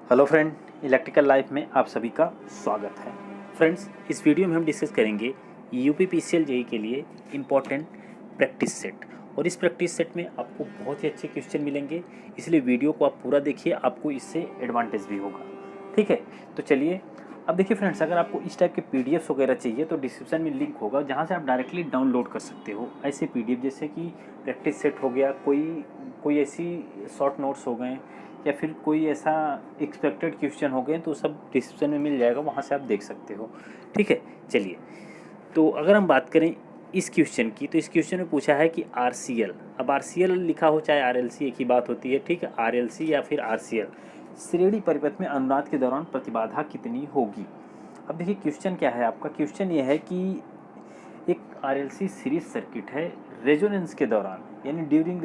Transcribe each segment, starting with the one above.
Hello friend, electrical life में आप सभी का स्वागत है। फ्रेंड्स, इस वीडियो में हम डिस्कस करेंगे यूपीपीसीएल जेईई के लिए इम्पोर्टेंट प्रैक्टिस सेट। और इस प्रैक्टिस सेट में आपको बहुत ही अच्छे क्वेश्चन मिलेंगे, इसलिए वीडियो को आप पूरा देखिए, आपको इससे एडवांटेज भी होगा। ठीक है, तो चलिए अब देखिए फ्रेंड्स, अगर आपको इस टाइप के पीडीएफ वगैरह चाहिए तो डिस्क्रिप्शन में लिंक होगा जहाँ से आप डायरेक्टली डाउनलोड कर सकते हो ऐसे पीडीएफ, जैसे कि प्रैक्टिस सेट हो गया, कोई ऐसी शॉर्ट नोट्स हो गए, या फिर कोई ऐसा एक्सपेक्टेड क्वेश्चन हो गए, तो सब डिस्क्रिप्शन में मिल जाएगा, वहाँ से आप देख सकते हो। ठीक है, चलिए तो अगर हम बात करें इस क्वेश्चन की, तो इस क्वेश्चन में पूछा है कि आरसीएल, अब आरसीएल लिखा हो चाहे आरएलसी एक ही बात होती है। ठीक है, आरएलसी या फिर आरसीएल, श्रेणी परिपथ में अनुनाद के दौरान प्रतिबाधा कितनी होगी। अब देखिए क्वेश्चन क्या है आपका, क्वेश्चन ये है कि एक आरएलसी सीरीज सर्किट है, रेजोनेंस के दौरान यानी ड्यूरिंग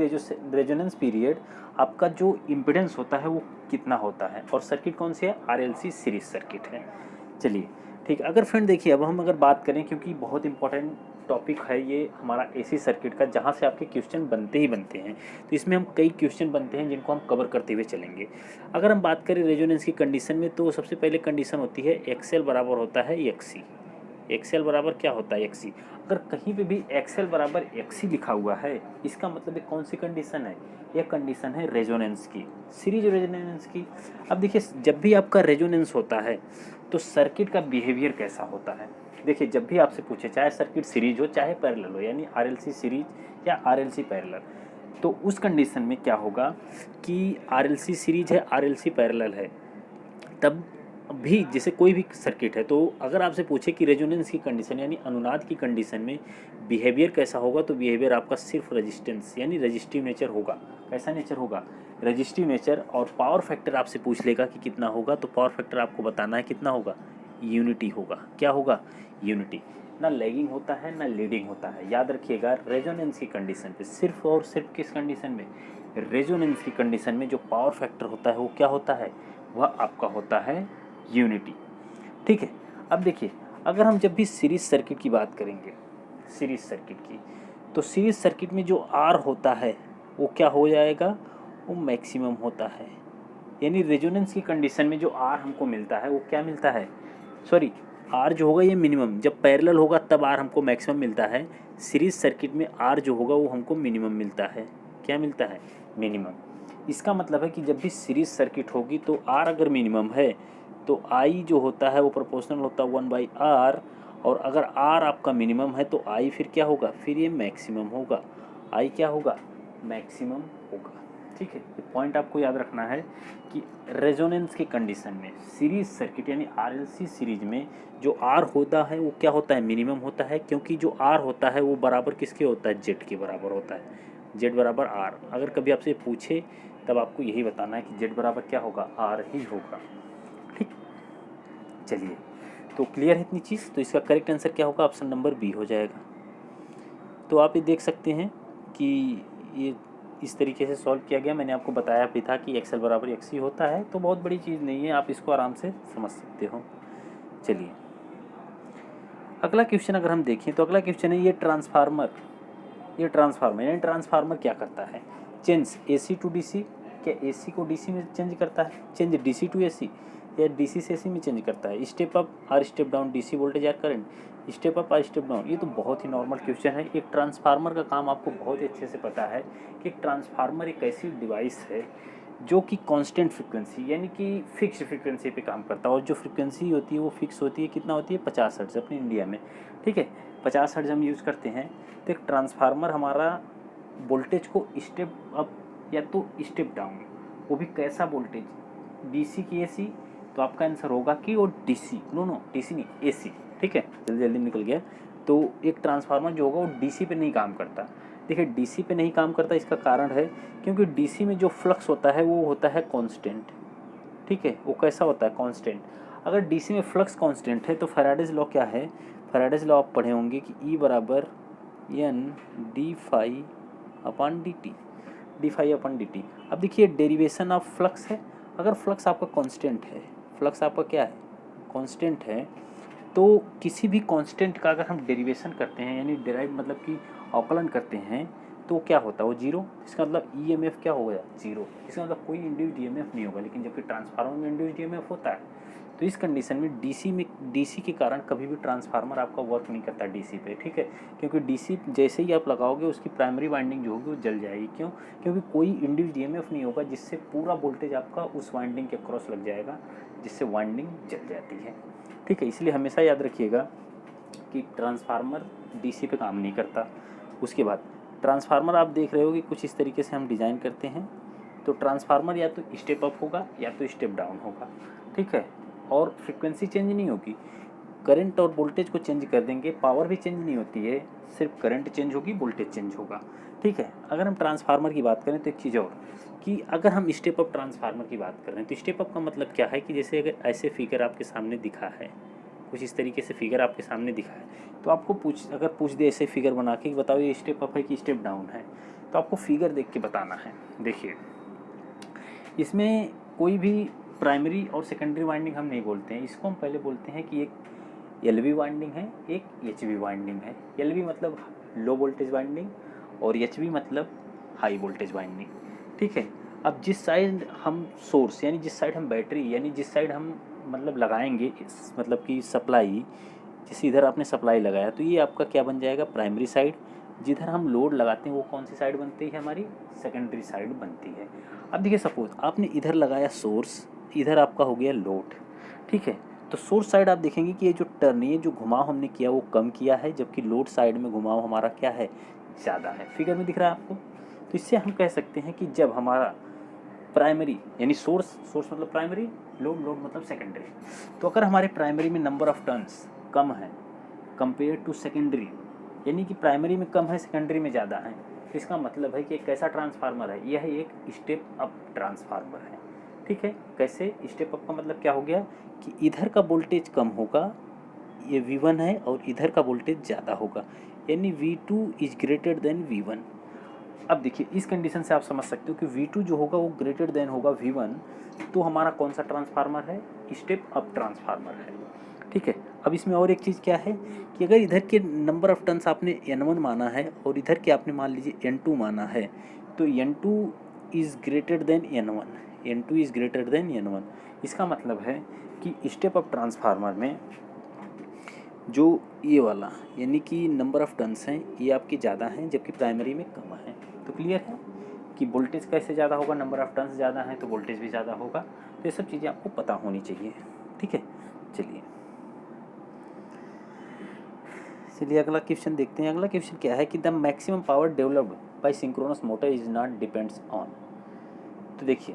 रेजोनेंस पीरियड आपका जो इम्पिडेंस होता है वो कितना होता है, और सर्किट कौन सी है, आरएलसी सीरीज सर्किट है। चलिए ठीक, अगर फ्रेंड देखिए अब हम अगर बात करें, क्योंकि बहुत इंपॉर्टेंट टॉपिक है ये हमारा एसी सर्किट का, जहाँ से आपके क्वेश्चन बनते ही बनते हैं, तो इसमें हम कई क्वेश्चन बनते हैं जिनको हम कवर करते हुए चलेंगे। अगर हम बात करें रेजोनेंस की कंडीशन में, तो सबसे पहले कंडीशन होती है एक्सएल बराबर होता है एक्सी। एक्सएल बराबर क्या होता है, एक्सी। अगर कहीं पे भी एक्सएल बराबर एक्सी लिखा हुआ है, इसका मतलब एक कौन सी कंडीशन है, यह कंडीशन है रेजोनेंस की, सीरीज रेजोनेंस की। अब देखिए जब भी आपका रेजोनेंस होता है तो सर्किट का बिहेवियर कैसा होता है। देखिए जब भी आपसे पूछे, चाहे सर्किट सीरीज हो चाहे पैरेलल हो, यानी आरएलसी सीरीज या आरएलसी पैरेलल, तो उस कंडीशन में क्या होगा कि आरएलसी सीरीज है, आरएलसी पैरेलल है, तब भी जैसे कोई भी सर्किट है, तो अगर आपसे पूछे कि रेजोनेंस की कंडीशन यानी अनुनाद की कंडीशन में बिहेवियर कैसा होगा, तो बिहेवियर आपका सिर्फ रेजिस्टेंस यानी रेजिस्टिव नेचर होगा। कैसा नेचर होगा, रेजिस्टिव नेचर। और पावर फैक्टर आपसे पूछ लेगा कि कितना होगा, तो पावर फैक्टर आपको बताना है कितना होगा, यूनिटी होगा। क्या होगा, यूनिटी। ना लैगिंग होता है ना लीडिंग होता है, याद रखिएगा। रेजोनेंस की कंडीशन पे सिर्फ और सिर्फ किस कंडीशन में, रेजोनेंस की कंडीशन में जो पावर फैक्टर होता है वो क्या होता है, वह आपका होता है यूनिटी। ठीक है, अब देखिए अगर हम जब भी सीरीज सर्किट की बात करेंगे, सीरीज सर्किट की, तो सीरीज सर्किट में जो आर होता है वो क्या हो जाएगा, वो मैक्सिमम होता है। यानी रेजोनेंस की कंडीशन में जो आर हमको मिलता है वो क्या मिलता है, सॉरी, आर जो होगा ये मिनिमम, जब पैरेलल होगा तब आर हमको मैक्सिमम मिलता है, सीरीज सर्किट में आर जो होगा वो हमको मिनिमम मिलता है। क्या मिलता है, मिनिमम। इसका मतलब है कि जब भी सीरीज सर्किट होगी तो आर अगर मिनिमम है तो आई जो होता है वो प्रोपोर्शनल होता है 1/r, और अगर आर आपका मिनिमम है तो आई फिर क्या होगा, फिर ये मैक्सिमम होगा। आई क्या होगा, मैक्सिमम होगा। ठीक है, ये पॉइंट आपको याद रखना है कि रेजोनेंस की कंडीशन में सीरीज सर्किट यानी आरएलसी सीरीज में जो आर होता है वो क्या होता है, मिनिमम होता है, क्योंकि जो आर होता है वो बराबर किसके होता है, जेड के बराबर होता है। जेड बराबर आर, अगर कभी आपसे पूछे तब आपको यही बताना है कि जेड बराबर क्या होगा, आर ही होगा। ठीक, चलिए तो क्लियर है इतनी चीज़, तो इसका करेक्ट आंसर क्या होगा, ऑप्शन नंबर बी हो जाएगा। तो आप ये देख सकते हैं कि ये इस तरीके से सॉल्व किया गया। मैंने आपको बताया भी था कि एक्सएल बराबर एक्सी होता है, तो बहुत बड़ी चीज़ नहीं है, आप इसको आराम से समझ सकते हो। चलिए अगला क्वेश्चन अगर हम देखें, तो अगला क्वेश्चन है ये ट्रांसफार्मर यानी ट्रांसफार्मर क्या करता है, चेंज एसी टू डीसी, क्या एसी को डीसी में चेंज करता है, चेंज डीसी टू एसी, या डीसी से एसी में चेंज करता है, स्टेप अप और स्टेप डाउन डीसी वोल्टेज या करंट, स्टेप अप और स्टेप डाउन। ये तो बहुत ही नॉर्मल क्वेश्चन है। एक ट्रांसफार्मर का काम आपको बहुत ही अच्छे से पता है कि ट्रांसफार्मर एक ऐसी डिवाइस है जो कि कांस्टेंट फ्रीक्वेंसी यानी कि फिक्स्ड फ्रीक्वेंसी पे काम करता है, और जो फ्रीक्वेंसी होती है वो फिक्स होती है, कितना होती है, 50 हर्ट्ज अपने इंडिया में। ठीक है, 50 हर्ट्ज हम यूज़ करते हैं। तो एक ट्रांसफार्मर हमारा वोल्टेज को स्टेप अप या तो स्टेप डाउन, वो भी कैसा वोल्टेज, डीसी की एसी, तो आपका आंसर होगा कि वो डीसी, नो डीसी नहीं, एसी। ठीक है, जल्दी जल्दी निकल गया। तो एक ट्रांसफार्मर जो होगा वो डीसी पे नहीं काम करता। देखिए डीसी पे नहीं काम करता, इसका कारण है क्योंकि डीसी में जो फ्लक्स होता है वो होता है कांस्टेंट। ठीक है, वो कैसा होता है, कांस्टेंट। अगर डीसी में फ्लक्स कांस्टेंट है तो फैराडेज लॉ क्या है, फैराडेज लॉ आप पढ़े होंगे कि ई बराबर N D phi upon D T, D phi upon D T. अब देखिए डेरिवेशन ऑफ फ्लक्स है, अगर फ्लक्स आपका कांस्टेंट है, फ्लक्स आपका क्या है, कांस्टेंट है, तो किसी भी कांस्टेंट का अगर हम डेरिवेशन करते हैं यानी डेराइव मतलब कि अवकलन करते हैं, तो क्या होता है वो जीरो, इसका मतलब ईएमएफ क्या हो गया जीरो, इसका मतलब कोई इंड्यूस्ड ईएमएफ नहीं होगा। लेकिन जबकि ट्रांसफार्मर में इंड्यूस्ड ईएमएफ होता है, तो इस कंडीशन में डीसी के कारण कभी भी ट्रांसफार्मर आपका वर्क नहीं करता डीसी पे, ठीक है, क्योंकि डीसी जैसे ही आप लगाओगे उसकी प्राइमरी वाइंडिंग जो होगी वो जल जाएगी। क्यों? क्योंकि कोई इंड्यूस्ड ईएमएफ नहीं होगा जिससे पूरा वोल्टेज आपका उस वाइंडिंग के क्रॉस लग जाएगा, जिससे वाइंडिंग जल जाती है, ठीक है। इसलिए हमेशा याद रखिएगा कि ट्रांसफार्मर डीसी पे काम नहीं करता। उसके बाद ट्रांसफार्मर आप देख रहे हो कि कुछ इस तरीके से हम डिज़ाइन करते हैं। तो ट्रांसफार्मर या तो स्टेप अप होगा या तो स्टेप डाउन होगा, ठीक है, और फ्रीक्वेंसी चेंज नहीं होगी। करंट और वोल्टेज को चेंज कर देंगे, पावर भी चेंज नहीं होती है, सिर्फ करंट चेंज होगी, वोल्टेज चेंज होगा, ठीक है। अगर हम ट्रांसफार्मर की बात करें तो एक चीज़ और कि अगर हम स्टेप अप ट्रांसफार्मर की बात करें तो स्टेप अप का मतलब क्या है कि जैसे अगर ऐसे फिगर आपके सामने दिखा है, कुछ इस तरीके से फिगर आपके सामने दिखा है, तो आपको अगर पूछ दे ऐसे फिगर बना के बताओ ये स्टेप अप है कि स्टेप डाउन है, तो आपको फिगर देख के बताना है। देखिए, इसमें कोई भी प्राइमरी और सेकेंडरी वाइंडिंग हम नहीं बोलते हैं, इसको हम पहले बोलते हैं कि एक एलवी वाइंडिंग है, एक एचवी वाइंडिंग है। एलवी मतलब लो वोल्टेज वाइंडिंग और एचवी मतलब हाई वोल्टेज वाइंडिंग, ठीक है। अब जिस साइड हम सोर्स यानी जिस साइड हम बैटरी यानी जिस साइड हम मतलब लगाएंगे मतलब कि सप्लाई, जैसे इधर आपने सप्लाई लगाया तो ये आपका क्या बन जाएगा प्राइमरी साइड। जिधर हम लोड लगाते हैं वो कौन सी साइड बनती है हमारी सेकेंडरी साइड बनती है। अब देखिए सपोज आपने इधर लगाया सोर्स, इधर आपका हो गया लोड, ठीक है। तो सोर्स साइड आप देखेंगे कि ये जो टर्न ये जो घुमाव हमने किया वो कम किया है, जबकि लोड साइड में घुमाव हमारा क्या है ज़्यादा है। फिगर में दिख रहा है आपको। तो इससे हम कह सकते हैं कि जब हमारा प्राइमरी यानी सोर्स मतलब प्राइमरी, लोड मतलब सेकेंडरी, तो अगर हमारे प्राइमरी में नंबर ऑफ टर्न्स कम है कंपेयर टू सेकेंडरी, यानी कि प्राइमरी में कम है सेकेंडरी में ज़्यादा है, तो इसका मतलब है कि एक कैसा ट्रांसफार्मर है, यह एक स्टेप अप ट्रांसफार्मर है, ठीक है। कैसे स्टेप अप का मतलब क्या हो गया कि इधर का वोल्टेज कम होगा, ये V1 है, और इधर का वोल्टेज ज़्यादा होगा, यानी V2 is greater than V1। अब देखिए इस कंडीशन से आप समझ सकते हो कि V2 जो होगा वो ग्रेटर देन होगा V1, तो हमारा कौन सा ट्रांसफार्मर है स्टेप अप ट्रांसफार्मर है, ठीक है। अब इसमें और एक चीज़ क्या है कि अगर इधर के नंबर ऑफ टर्न्स आपने N1 माना है और इधर के आपने मान लीजिए N2 माना है, तो N2 is greater than N1, N2 is greater than N1। इसका मतलब है कि स्टेप अप ट्रांसफार्मर में जो ये वाला यानी कि नंबर ऑफ टर्न्स हैं ये आपकी ज़्यादा हैं, जबकि प्राइमरी में कम है। तो क्लियर है कि वोल्टेज कैसे ज़्यादा होगा, नंबर ऑफ टर्न्स ज़्यादा हैं तो वोल्टेज भी ज़्यादा होगा। तो ये सब चीज़ें आपको पता होनी चाहिए, ठीक है। चलिए अगला क्वेश्चन देखते हैं। अगला क्वेश्चन क्या है कि the maximum power developed by synchronous motor is not depends on. तो देखिए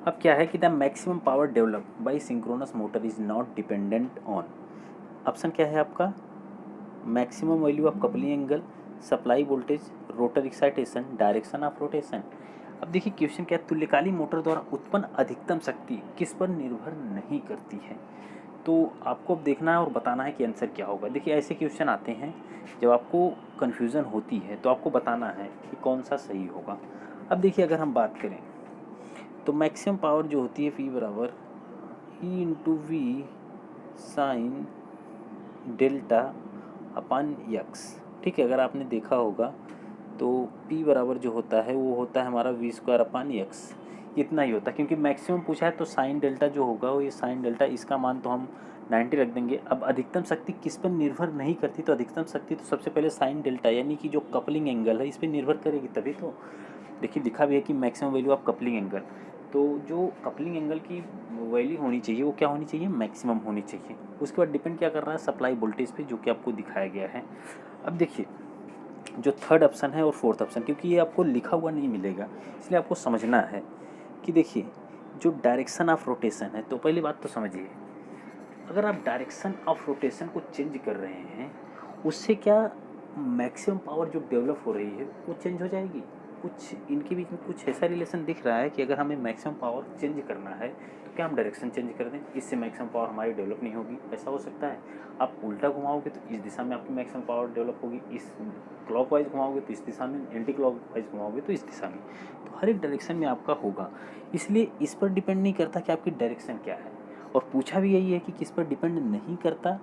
अब क्या है कि the maximum power developed by synchronous motor is not dependent on. Option क्या है आपका, maximum value of coupling angle, supply voltage, rotor excitation, direction of rotation. अब देखिए क्वेश्चन क्या है, तुल्यकालिक मोटर द्वारा उत्पन्न अधिकतम शक्ति किस पर निर्भर नहीं करती है। तो आपको अब देखना है और बताना है कि आंसर क्या होगा। देखिए ऐसे क्वेश्चन आते हैं जब आपको कन्फ्यूज़न होती है तो आपको बताना है कि कौन सा सही होगा। अब देखिए अगर हम बात करें तो मैक्सिमम पावर जो होती है P बराबर E into V sine delta upon x, ठीक है। अगर आपने देखा होगा तो P बराबर जो होता है वो होता है हमारा V स्क्वायर अपन यक्स, इतना ही होता है। क्योंकि मैक्सिमम पूछा है तो साइन डेल्टा जो होगा वो ये साइन डेल्टा, इसका मान तो हम 90 रख देंगे। अब अधिकतम शक्ति किस पर निर्भर नहीं करती, तो अधिकतम शक्ति तो सबसे पहले साइन डेल्टा यानी कि जो कपलिंग एंगल है इस पर निर्भर करेगी, तभी तो देखिए लिखा भी है कि maximum value of coupling angle. तो जो कपलिंग एंगल की वैल्यू होनी चाहिए वो क्या होनी चाहिए, मैक्सिमम होनी चाहिए। उसके बाद डिपेंड क्या कर रहा है, सप्लाई वोल्टेज पे, जो कि आपको दिखाया गया है। अब देखिए जो थर्ड ऑप्शन है और फोर्थ ऑप्शन, क्योंकि ये आपको लिखा हुआ नहीं मिलेगा इसलिए आपको समझना है कि देखिए जो डायरेक्शन ऑफ रोटेशन है, तो पहली बात तो समझिए, अगर आप डायरेक्शन ऑफ रोटेशन को चेंज कर रहे हैं उससे क्या मैक्सिमम पावर जो डेवलप हो रही है वो चेंज हो जाएगी। कुछ इनके बीच में कुछ ऐसा रिलेशन दिख रहा है कि अगर हमें मैक्सिमम पावर चेंज करना है तो क्या हम डायरेक्शन चेंज कर दें, इससे मैक्सिमम पावर हमारी डेवलप नहीं होगी। ऐसा हो सकता है आप उल्टा घुमाओगे तो इस दिशा में आपकी मैक्सिमम पावर डेवलप होगी, इस क्लॉकवाइज घुमाओगे तो इस दिशा में, एंटी क्लॉकवाइज घुमाओगे तो इस दिशा में। तो हर एक डायरेक्शन में आपका होगा, इसलिए इस पर डिपेंड नहीं करता कि आपकी डायरेक्शन क्या है। और पूछा भी यही है कि किस पर डिपेंड नहीं करता,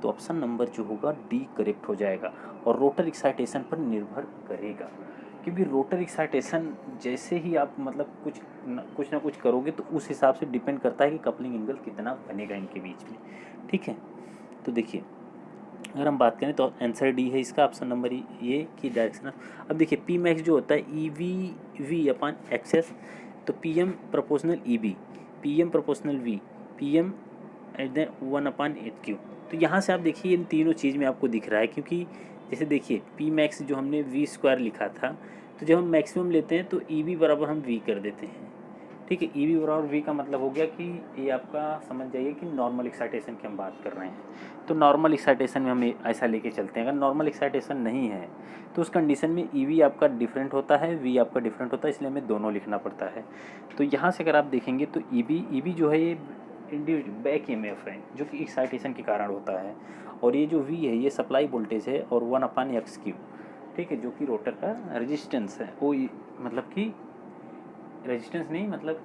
तो ऑप्शन नंबर जो होगा डी करेक्ट हो जाएगा और रोटर एक्साइटेशन पर निर्भर करेगा, क्योंकि रोटर एक्साइटेशन जैसे ही आप मतलब कुछ ना कुछ करोगे तो उस हिसाब से डिपेंड करता है कि कपलिंग एंगल कितना बनेगा इनके बीच में। ठीक है, तो देखिए अगर हम बात करें तो आंसर डी है इसका, ऑप्शन नंबर ये की डायरेक्शन। अब देखिए पी मैक्स जो होता है ई वी अपान एक्सेस, तो P M proportional E B, P M proportional V, P M at the 1/8 Q. तो यहाँ से आप देखिए इन तीनों चीज़ में आपको दिख रहा है, क्योंकि जैसे देखिए पी मैक्स जो हमने वी स्क्वायर लिखा था, तो जब हम मैक्सिमम लेते हैं तो ई बी बराबर हम वी कर देते हैं। ठीक है, ई बी बराबर वी का मतलब हो गया कि ये आपका समझ जाइए कि नॉर्मल एक्साइटेशन की हम बात कर रहे हैं। तो नॉर्मल एक्साइटेशन में हम ऐसा लेके चलते हैं। अगर नॉर्मल एक्साइटेशन नहीं है तो उस कंडीशन में ई वी आपका डिफरेंट होता है, वी आपका डिफरेंट होता है, इसलिए हमें दोनों लिखना पड़ता है। तो यहाँ से अगर आप देखेंगे तो ई बी जो है ये इंडिविजुअल बैक EMF है जो कि एक्साइटेशन के कारण होता है, और ये जो वी है ये सप्लाई वोल्टेज है और 1/x क्यू। ठीक है, जो कि रोटर का रेजिस्टेंस है, वो मतलब कि रेजिस्टेंस नहीं मतलब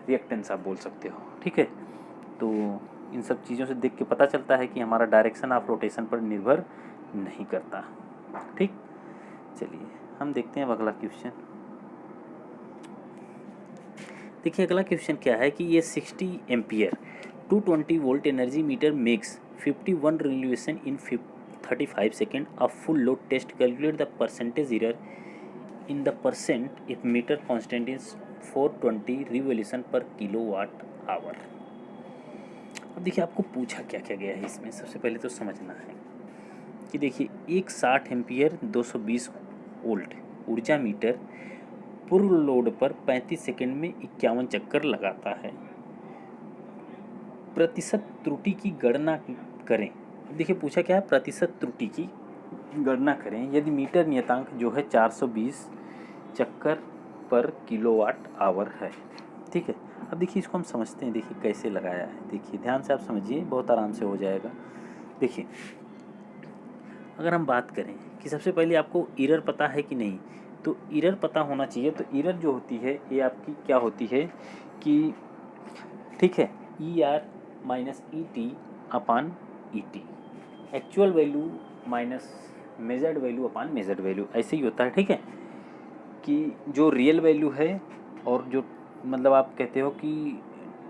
रिएक्टेंस आप बोल सकते हो। ठीक है, तो इन सब चीज़ों से देख के पता चलता है कि हमारा डायरेक्शन ऑफ रोटेशन पर निर्भर नहीं करता। ठीक, चलिए हम देखते हैं अब अगला क्वेश्चन। देखिए अगला क्वेश्चन क्या है कि ये 60 ampere 220 volt energy meter makes 51 revolution in 35 second a full load test, calculate the percentage error in the percent if meter constant is 420 revolution per kilowatt hour. अब देखिए आपको पूछा क्या क्या गया है इसमें, सबसे पहले तो समझना है कि देखिए एक 60 एम्पियर 220 वोल्ट ऊर्जा मीटर पूर्व लोड पर 35 सेकंड में 51 चक्कर लगाता है। प्रतिशत त्रुटि की गणना करें। अब देखिए पूछा क्या है, प्रतिशत त्रुटि की गणना करें यदि मीटर नियतांक जो है 420 चक्कर पर किलोवाट आवर है। ठीक है, अब देखिए इसको हम समझते हैं, देखिए कैसे लगाया है। देखिए ध्यान से आप समझिए, बहुत आराम से हो जाएगा। देखिए अगर हम बात करें कि सबसे पहले आपको एरर पता है कि नहीं, तो एरर पता होना चाहिए। तो एरर जो होती है ये आपकी क्या होती है कि ठीक है E R minus E T upon E T, actual value minus measured value upon measured value, ऐसे ही होता है। ठीक है, कि जो रियल वैल्यू है और जो मतलब आप कहते हो कि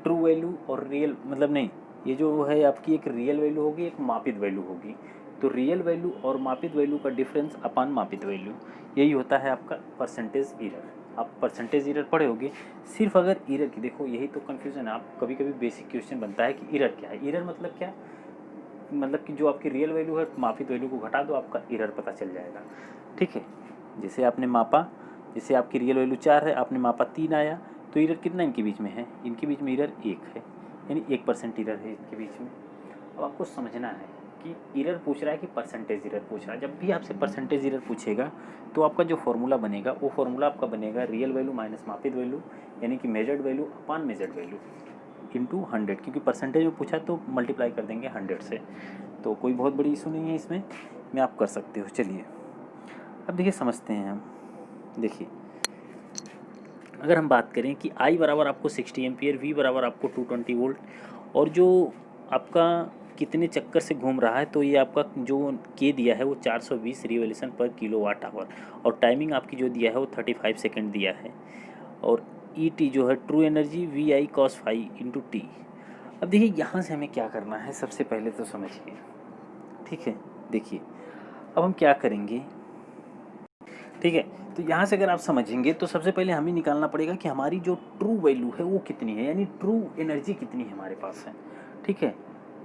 ट्रू वैल्यू और रियल मतलब नहीं, ये जो है आपकी एक रियल वैल्यू होगी, एक मापित वैल्यू होगी। तो रियल वैल्यू और मापित वैल्यू का डिफरेंस अपान मापित वैल्यू, यही होता है आपका परसेंटेज एरर। आप परसेंटेज एरर पढ़े होगे। सिर्फ अगर एरर की देखो, यही तो कन्फ्यूज़न है। आप कभी कभी बेसिक क्वेश्चन बनता है कि एरर क्या है। एरर मतलब क्या, मतलब कि जो आपकी रियल वैल्यू है मापित वैल्यू को घटा दो, आपका एरर पता चल जाएगा। ठीक है, जैसे आपने मापा, जैसे आपकी रियल वैल्यू 4 है, आपने मापा 3 आया, तो एरर कितना इनके बीच में है, इनके बीच में एरर 1 है, यानी 1% एरर है इनके बीच में। अब आपको समझना है कि एरर पूछ रहा है कि परसेंटेज एरर पूछ रहा है। जब भी आपसे परसेंटेज एरर पूछेगा तो आपका जो फॉर्मूला बनेगा वो फॉर्मूला आपका बनेगा रियल वैल्यू माइनस मापित वैल्यू, यानी कि measured value upon measured value into 100, क्योंकि परसेंटेज में पूछा तो मल्टीप्लाई कर देंगे 100 से। तो कोई बहुत बड़ी इशू नहीं है इसमें, में आप कर सकते हो। चलिए अब देखिए समझते हैं हम। देखिए अगर हम बात करें कि I बराबर आपको 60 एम्पियर, V बराबर आपको 220 वोल्ट, और जो आपका कितने चक्कर से घूम रहा है, तो ये आपका जो K दिया है वो 420 रिवोल्यूशन पर किलोवाट आवर, और टाइमिंग आपकी जो दिया है वो 35 सेकेंड दिया है, और ET जो है true energy VI cos phi into T. अब देखिए यहाँ से हमें क्या करना है, सबसे पहले तो समझिए। ठीक है, देखिए अब हम क्या करेंगे। ठीक है, तो यहाँ से अगर आप समझेंगे तो सबसे पहले हमें निकालना पड़ेगा कि हमारी जो ट्रू वैल्यू है वो कितनी है, यानी ट्रू एनर्जी कितनी है हमारे पास है। ठीक है,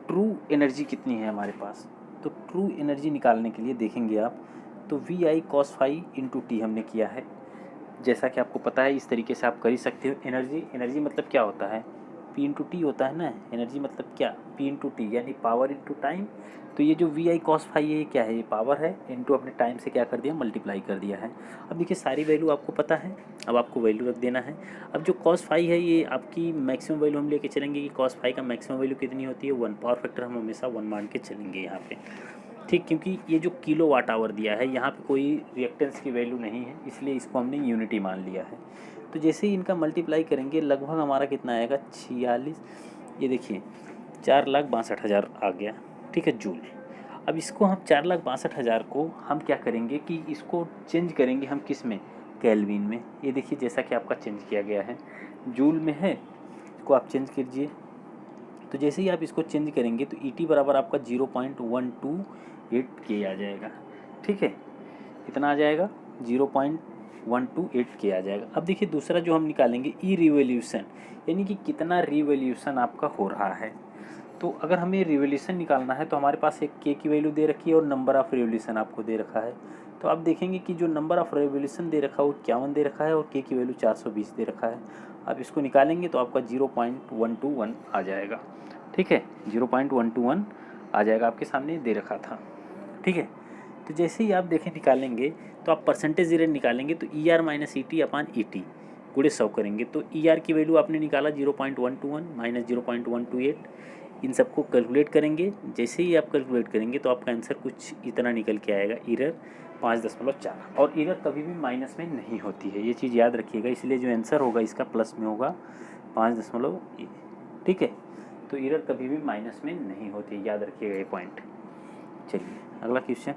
ट्रू एनर्जी कितनी है हमारे पास, तो ट्रू एनर्जी निकालने के लिए देखेंगे आप तो V I cos phi into T हमने किया है। जैसा कि आपको पता है इस तरीके से आप कर ही सकते हो। एनर्जी मतलब क्या होता है, पी इंटू टी होता है ना। एनर्जी मतलब क्या, पी इंटू टी, यानी पावर इंटू टाइम। तो ये जो वी आई कॉस फाई है ये क्या है, ये पावर है इंटू अपने टाइम से क्या कर दिया, मल्टीप्लाई कर दिया है। अब देखिए सारी वैल्यू आपको पता है, अब आपको वैल्यू रख देना है। अब जो कॉस फाई है ये आपकी मैक्सिमम वैल्यू हम लेके चलेंगे कि कॉस फाई का मैक्सिमम वैल्यू कितनी होती है, 1। पावर फैक्टर हम हमेशा 1 मान के चलेंगे यहाँ पे। ठीक, क्योंकि ये जो किलो वाट आवर दिया है यहाँ पे कोई रिएक्टेंस की वैल्यू नहीं है, इसलिए इसको हमने यूनिटी मान लिया है। तो जैसे ही इनका मल्टीप्लाई करेंगे लगभग हमारा कितना आएगा 46, ये देखिए 4,62,000 आ गया। ठीक है, जूल। अब इसको हम 4,62,000 को हम क्या करेंगे कि इसको चेंज करेंगे हम किस में, केल्विन में। ये देखिए जैसा कि आपका चेंज किया गया है, जूल में है, इसको आप चेंज कीजिए। तो जैसे ही आप इसको चेंज करेंगे तो ET बराबर आपका 0.128 के आ जाएगा। ठीक है, कितना आ जाएगा, 0.128 के आ जाएगा। अब देखिए दूसरा जो हम निकालेंगे ई रिवोल्यूशन, यानी कि कितना रिवोल्यूशन आपका हो रहा है। तो अगर हमें रिवोल्यूशन निकालना है तो हमारे पास एक के की वैल्यू दे रखी है और नंबर ऑफ़ रिवोल्यूशन आपको दे रखा है। तो आप देखेंगे कि जो नंबर ऑफ़ रिवोल्यूशन दे रखा है वो 51 दे रखा है और के की वैल्यू 420 दे रखा है। आप इसको निकालेंगे तो आपका 0.121 आ जाएगा। ठीक है, 0.121 आ जाएगा, आपके सामने दे रखा था। ठीक है, तो जैसे ही आप देखें निकालेंगे तो आप परसेंटेज रेट निकालेंगे तो ER माइनस ET अपान ET गुणे 100 करेंगे तो ER की वैल्यू आपने निकाला 0.121 माइनस 0.128। इन सबको कैलकुलेट करेंगे। जैसे ही आप कैलकुलेट करेंगे तो आपका आंसर कुछ इतना निकल के आएगा, एरर 5.4। और एरर कभी भी माइनस में नहीं होती है, ये चीज़ याद रखिएगा। इसलिए जो आंसर होगा इसका प्लस में होगा 5.1। ठीक है, तो एरर कभी भी माइनस में नहीं होती, याद रखिएगा ये पॉइंट। चलिए अगला क्वेश्चन।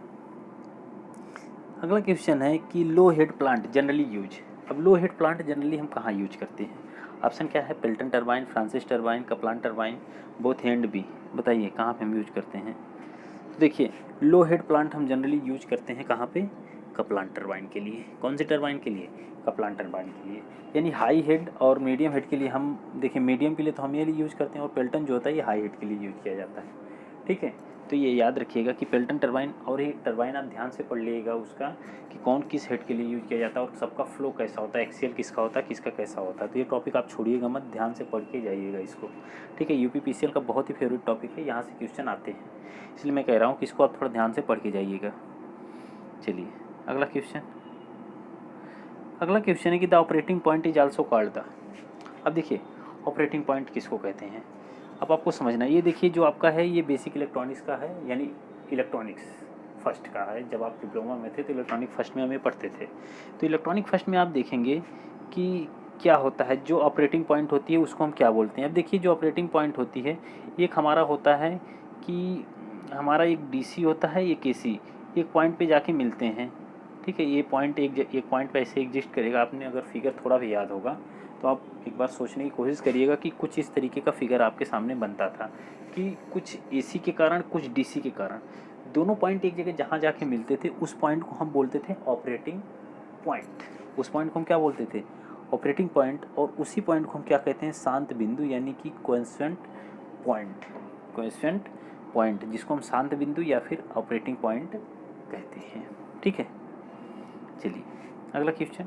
अगला क्वेश्चन है कि लो हेड प्लांट जनरली यूज। अब लो हेड प्लांट जनरली हम कहाँ यूज करते हैं? ऑप्शन क्या है, Pelton turbine, Francis turbine, Kaplan turbine, both A and B. बताइए कहाँ पे हम यूज करते हैं? तो देखिए लो हेड प्लांट हम जनरली यूज करते हैं कहाँ पे, कपलान टरबाइन के लिए। कौन से टरबाइन के लिए? कपलान टरबाइन के लिए। यानी हाई हेड और मीडियम हेड के लिए हम देखिए, मीडियम के लिए तो हम ये यूज़ करते हैं और पेल्टन जो होता है ये हाई हेड के लिए यूज़ किया जाता है। ठीक है, तो ये याद रखिएगा कि पेल्टन टरबाइन और ये टरबाइन आप ध्यान से पढ़ लीजिएगा उसका कि कौन किस हेड के लिए यूज़ किया जाता है और सबका फ्लो कैसा होता है, एक्सीएल किसका होता है, किसका कैसा होता है। तो ये टॉपिक आप छोड़िएगा मत, ध्यान से पढ़ के जाइएगा इसको। ठीक है, UPPCL का बहुत ही फेवरेट टॉपिक है, यहाँ से क्वेश्चन आते हैं, इसलिए मैं कह रहा हूँ कि इसको आप थोड़ा ध्यान से पढ़ के जाइएगा। चलिए अगला क्वेश्चन। अगला क्वेश्चन है कि the operating point is also called the. अब देखिए ऑपरेटिंग पॉइंट किसको कहते हैं, अब आपको समझना। ये देखिए जो आपका है ये बेसिक इलेक्ट्रॉनिक्स का है, यानी इलेक्ट्रॉनिक्स फर्स्ट का है। जब आप डिप्लोमा में थे तो इलेक्ट्रॉनिक फर्स्ट में हमें पढ़ते थे। तो इलेक्ट्रॉनिक फर्स्ट में आप देखेंगे कि क्या होता है, जो ऑपरेटिंग पॉइंट होती है उसको हम क्या बोलते हैं। अब देखिए जो ऑपरेटिंग पॉइंट होती है एक हमारा होता है कि हमारा एक DC होता है, एक AC, एक पॉइंट पे जाके मिलते हैं। ठीक है, ये पॉइंट एक पॉइंट पे ऐसे एग्जिस्ट करेगा। आपने अगर फिगर थोड़ा भी याद होगा तो आप एक बार सोचने की कोशिश करिएगा कि कुछ इस तरीके का फिगर आपके सामने बनता था कि कुछ AC के कारण कुछ DC के कारण दोनों पॉइंट एक जगह जहाँ जाके मिलते थे उस पॉइंट को हम बोलते थे ऑपरेटिंग पॉइंट। उस पॉइंट को हम क्या बोलते थे, ऑपरेटिंग पॉइंट। और उसी पॉइंट को हम क्या कहते हैं, शांत बिंदु, यानी कि कोइंसिडेंट पॉइंट। कोइंसिडेंट पॉइंट जिसको हम शांत बिंदु या फिर ऑपरेटिंग पॉइंट कहते हैं। ठीक है, चलिए अगला क्वेश्चन।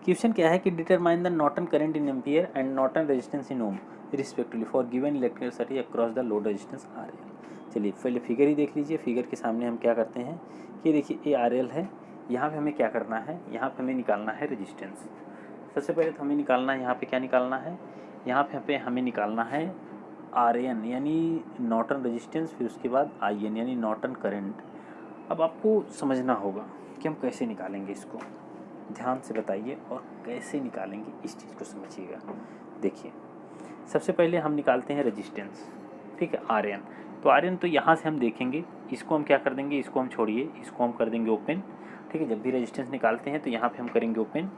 क्वेश्चन क्या है कि determine the Norton current in ampere and Norton resistance in ohm respectively for given electrical circuit across the load resistance RL। चलिए पहले फिगर ही देख लीजिए। फिगर के सामने हम क्या करते हैं कि देखिए ये RL है, यहाँ पे हमें क्या करना है, यहाँ पे हमें निकालना है रेजिस्टेंस। सबसे पहले तो हमें निकालना है यहाँ पे क्या निकालना है, यहाँ पे हमें निकालना है RN यानी नॉर्टन रेजिस्टेंस, फिर उसके बाद IN यानी नॉर्टन करंट। अब आपको समझना होगा कि हम कैसे निकालेंगे इसको, ध्यान से बताइए और कैसे निकालेंगे इस चीज़ को समझिएगा। देखिए सबसे पहले हम निकालते हैं रेजिस्टेंस। ठीक है, RN। तो RN तो यहाँ से हम देखेंगे, इसको हम क्या कर देंगे, इसको हम छोड़िए, इसको हम कर देंगे ओपन। ठीक है, जब भी रेजिस्टेंस निकालते हैं तो यहाँ पे हम करेंगे ओपन।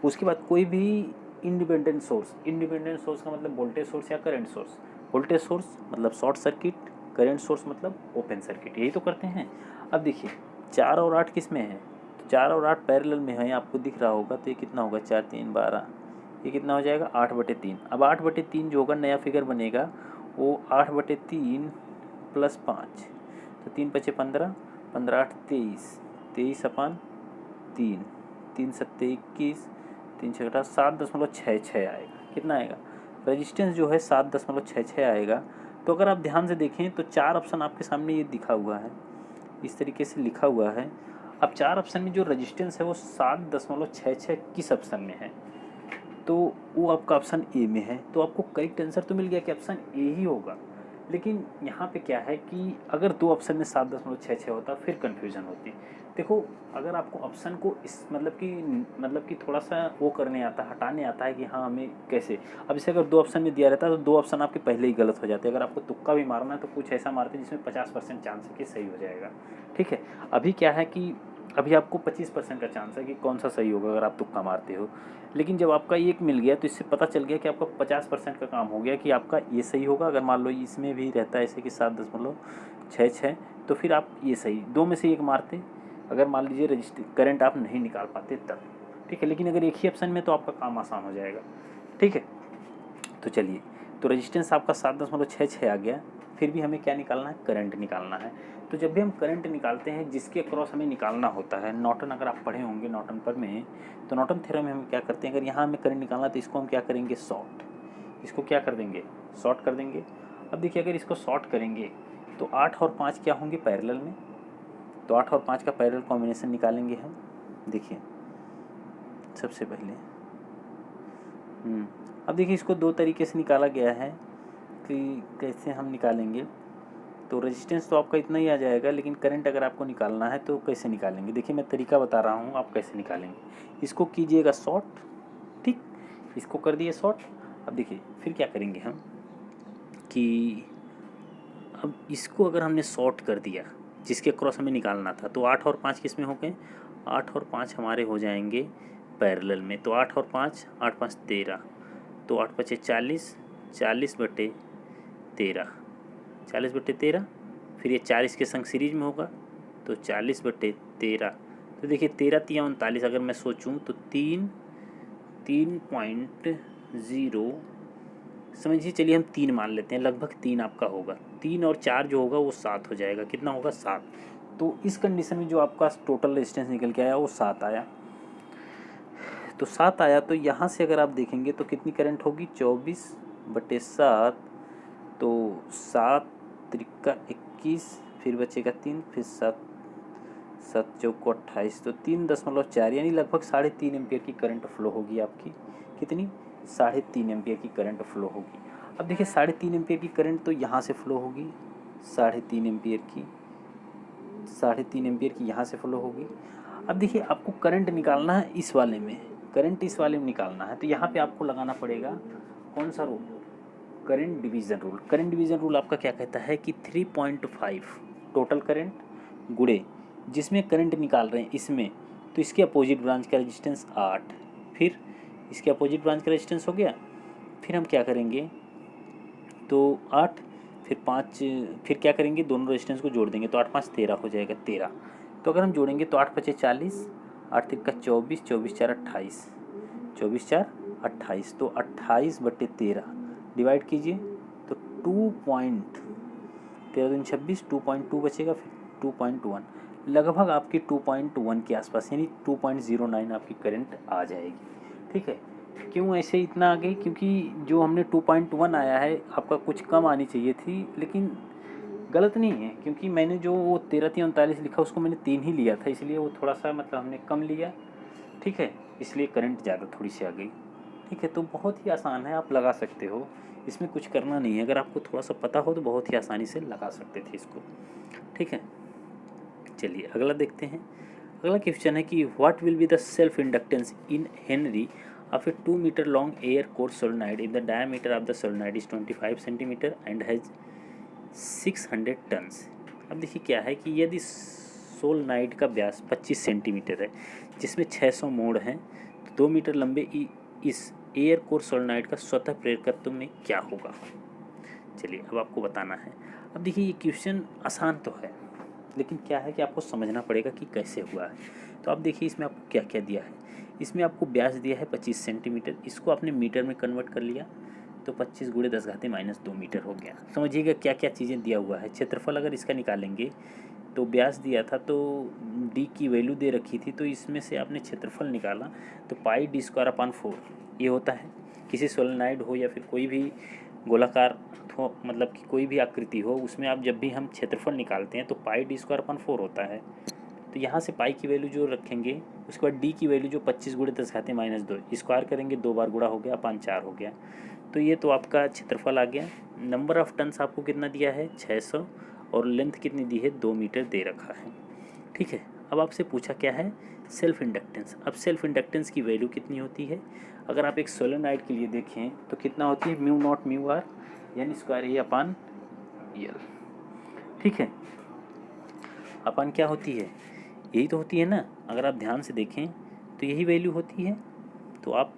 उसके बाद कोई भी इंडिपेंडेंट सोर्स, इंडिपेंडेंट सोर्स का मतलब वोल्टेज सोर्स या करंट सोर्स। वोल्टेज सोर्स मतलब शॉर्ट सर्किट, करंट सोर्स मतलब ओपन सर्किट, यही तो करते हैं। अब देखिए 4 और 8 किस में है, 4 और 8 पैरेलल में है, आपको दिख रहा होगा। तो ये कितना होगा, 4 3 12, ये कितना हो जाएगा 8/3। अब 8/3 जो होगा नया फिगर बनेगा वो 8/3 + 5, तो 3 × 5 = 15, 15 × 8 = 23, 23/3, 3 × 7 = 21, 3 × 6 = 7.66 आएगा। कितना आएगा, रेजिस्टेंस जो है 7.66 आएगा। तो अगर आप ध्यान से देखें तो 4 ऑप्शन आपके सामने ये दिखा हुआ है, इस तरीके से लिखा हुआ है। अब 4 ऑप्शन में जो रेजिस्टेंस है वो 7.66 किस ऑप्शन में है, तो वो आपका ऑप्शन ए में है। तो आपको करेक्ट आंसर तो मिल गया कि ऑप्शन ए ही होगा। लेकिन यहाँ पे क्या है कि अगर 2 ऑप्शन में 7.66 होता फिर कन्फ्यूज़न होती। देखो अगर आपको ऑप्शन को इस मतलब कि थोड़ा सा वो करने आता है, हटाने आता है कि हाँ हमें कैसे, अब जैसे अगर 2 ऑप्शन में दिया रहता है तो 2 ऑप्शन आपके पहले ही गलत हो जाते हैं। अगर आपको तुक्का भी मारना है तो कुछ ऐसा मारते हैं जिसमें 50% चांस है कि सही हो जाएगा। ठीक है, अभी क्या है कि अभी आपको 25% का चांस है कि कौन सा सही होगा अगर आप तुक्का मारते हो। लेकिन जब आपका एक मिल गया तो इससे पता चल गया कि आपका 50% का काम हो गया कि आपका ये सही होगा। अगर मान लो इसमें भी रहता है ऐसे कि 7.66, तो फिर आप ये सही 2 में से एक मारते, अगर मान लीजिए रजिस्टर करंट आप नहीं निकाल पाते तब। ठीक है, लेकिन अगर एक ही ऑप्शन में तो आपका काम आसान हो जाएगा। ठीक है, तो चलिए, तो रेजिस्टेंस आपका 7.66 आ गया। फिर भी हमें क्या निकालना है, करंट निकालना है। तो जब भी हम करंट निकालते हैं जिसके क्रॉस हमें निकालना होता है, नॉर्टन अगर आप पढ़े होंगे नॉर्टन पर में, तो नॉर्टन थ्योरम में हम क्या करते हैं, अगर यहाँ हमें करंट निकालना तो इसको हम क्या करेंगे, शॉर्ट, इसको क्या कर देंगे, शॉर्ट कर देंगे। अब देखिए अगर इसको शॉर्ट करेंगे तो 8 और 5 क्या होंगे, पैरेलल में, तो 8 और 5 का पैरेलल कॉम्बिनेशन निकालेंगे हम। देखिए सबसे पहले अब देखिए इसको 2 तरीके से निकाला गया है कि कैसे हम निकालेंगे। तो रेजिस्टेंस तो आपका इतना ही आ जाएगा, लेकिन करंट अगर आपको निकालना है तो कैसे निकालेंगे, देखिए मैं तरीका बता रहा हूँ आप कैसे निकालेंगे। इसको कीजिएगा शॉर्ट, ठीक, इसको कर दिए शॉर्ट। अब देखिए फिर क्या करेंगे हम कि अब इसको अगर हमने शॉर्ट कर दिया जिसके क्रॉस हमें निकालना था, तो 8 और 5 किस में हो गए, 8 और 5 हमारे हो जाएंगे पैरेलल में। तो 8 और 5, 8 5 13, तो 8 5 40, 40/13, 40/13, फिर ये 40 के संग सीरीज में होगा तो 40/13। तो देखिए 13 3 39, अगर मैं सोचूं तो 3.0 समझिए, चलिए हम 3 मान लेते हैं, लगभग 3 आपका होगा। 3 और 4 जो होगा वो 7 हो जाएगा, कितना होगा, 7। तो इस कंडीशन में जो आपका टोटल रेजिस्टेंस निकल के आया वो 7 आया। तो 7 आया, तो यहाँ से अगर आप देखेंगे तो कितनी करंट होगी, 24/7, तो 7 त्रिका 21, फिर बचेगा 3, फिर 7 7 चौको 28, तो 3.4 यानी लगभग 3.5 एम्पियर की करंट फ्लो होगी आपकी। कितनी, 3.5 एम्पियर की करंट फ्लो होगी। अब देखिए 3.5 एम्पियर की करंट तो यहाँ से फ्लो होगी, 3.5 एम्पियर की, 3.5 एम्पियर की यहाँ से फ्लो होगी। अब देखिए आपको करंट निकालना है इस वाले में, करंट इस वाले में निकालना है, तो यहाँ पे आपको लगाना पड़ेगा कौन सा rule, current division rule. Current division rule आपका क्या कहता है कि 3.5 टोटल करंट गुणे जिसमें करंट निकाल रहे हैं इसमें, तो इसके अपोजिट ब्रांच का रेजिस्टेंस 8, फिर इसके अपोजिट ब्रांच का रेजिस्टेंस हो गया। फिर हम क्या करेंगे, तो 8 फिर 5, फिर क्या करेंगे, दोनों रेजिस्टेंस को जोड़ देंगे तो 8 5 13 हो जाएगा, 13। तो अगर हम जोड़ेंगे तो 8 5 40, 8 3 24, 24 4 28, 24 4 28, तो 28/13 डिवाइड कीजिए तो 2.13 2.2 बचेगा, फिर 2.1, लगभग आपकी 2.1 के आसपास यानी 2.09 आपकी करंट आ जाएगी। ठीक है, क्यों ऐसे इतना आ गई, क्योंकि जो हमने 2.1 आया है आपका कुछ कम आनी चाहिए थी, लेकिन गलत नहीं है, क्योंकि मैंने जो वो 13 3 39 लिखा उसको मैंने 3 ही लिया था, इसलिए वो थोड़ा सा मतलब हमने कम लिया। ठीक है, इसलिए करंट ज़्यादा थोड़ी सी आ गई। ठीक है, तो बहुत ही आसान है, आप लगा सकते हो, इसमें कुछ करना नहीं है। अगर आपको थोड़ा सा पता हो तो बहुत ही आसानी से लगा सकते थे इसको। ठीक है, चलिए अगला देखते हैं। अगला क्वेश्चन है कि what will be the self inductance in henry of a 2 metre long air core solenoid if the diameter of the solenoid is 25 centimetre and has 600 turns. अब देखिए क्या है कि यदि सोलेनॉइड का व्यास 25 सेंटीमीटर है जिसमें 600 मोड़ हैं, तो 2 मीटर लंबे इस एयर कोर सोलेनॉइड का स्वतः प्रेरकत्व में क्या होगा। चलिए अब आपको बताना है। अब देखिए ये क्वेश्चन आसान तो है, लेकिन क्या है कि आपको समझना पड़ेगा कि कैसे हुआ है। तो आप देखिए इसमें आपको क्या क्या दिया है। इसमें आपको व्यास दिया है 25 सेंटीमीटर, इसको आपने मीटर में कन्वर्ट कर लिया तो 25 × 10⁻² मीटर हो गया। समझिएगा क्या क्या चीज़ें दिया हुआ है। क्षेत्रफल अगर इसका निकालेंगे तो व्यास दिया था तो डी की वैल्यू दे रखी थी, तो इसमें से आपने क्षेत्रफल निकाला तो πd²/4 ये होता है। किसी सोलेनॉइड हो या फिर कोई भी गोलाकार हो, मतलब कि कोई भी आकृति हो, उसमें आप जब भी हम क्षेत्रफल निकालते हैं तो πd²/4 होता है। तो यहाँ से पाई की वैल्यू जो रखेंगे, उसके बाद डी की वैल्यू जो 25 × 10⁻², स्क्वायर करेंगे 2 बार गुणा हो गया, 5 4 हो गया। तो ये तो आपका क्षेत्रफल आ गया। नंबर ऑफ टन्स आपको कितना दिया है, 600, और लेंथ कितनी दी है, 2 मीटर दे रखा है। ठीक है, अब आपसे पूछा क्या है, सेल्फ इंडक्टेंस। अब सेल्फ इंडक्टेंस की वैल्यू कितनी होती है, अगर आप एक सोलेनॉइड के लिए देखें तो कितना होती है, म्यू नॉट म्यू आर यानी स्क्वायर ए अपान एल। ठीक है, अपन क्या होती है, यही तो होती है ना। अगर आप ध्यान से देखें तो यही वैल्यू होती है, तो आप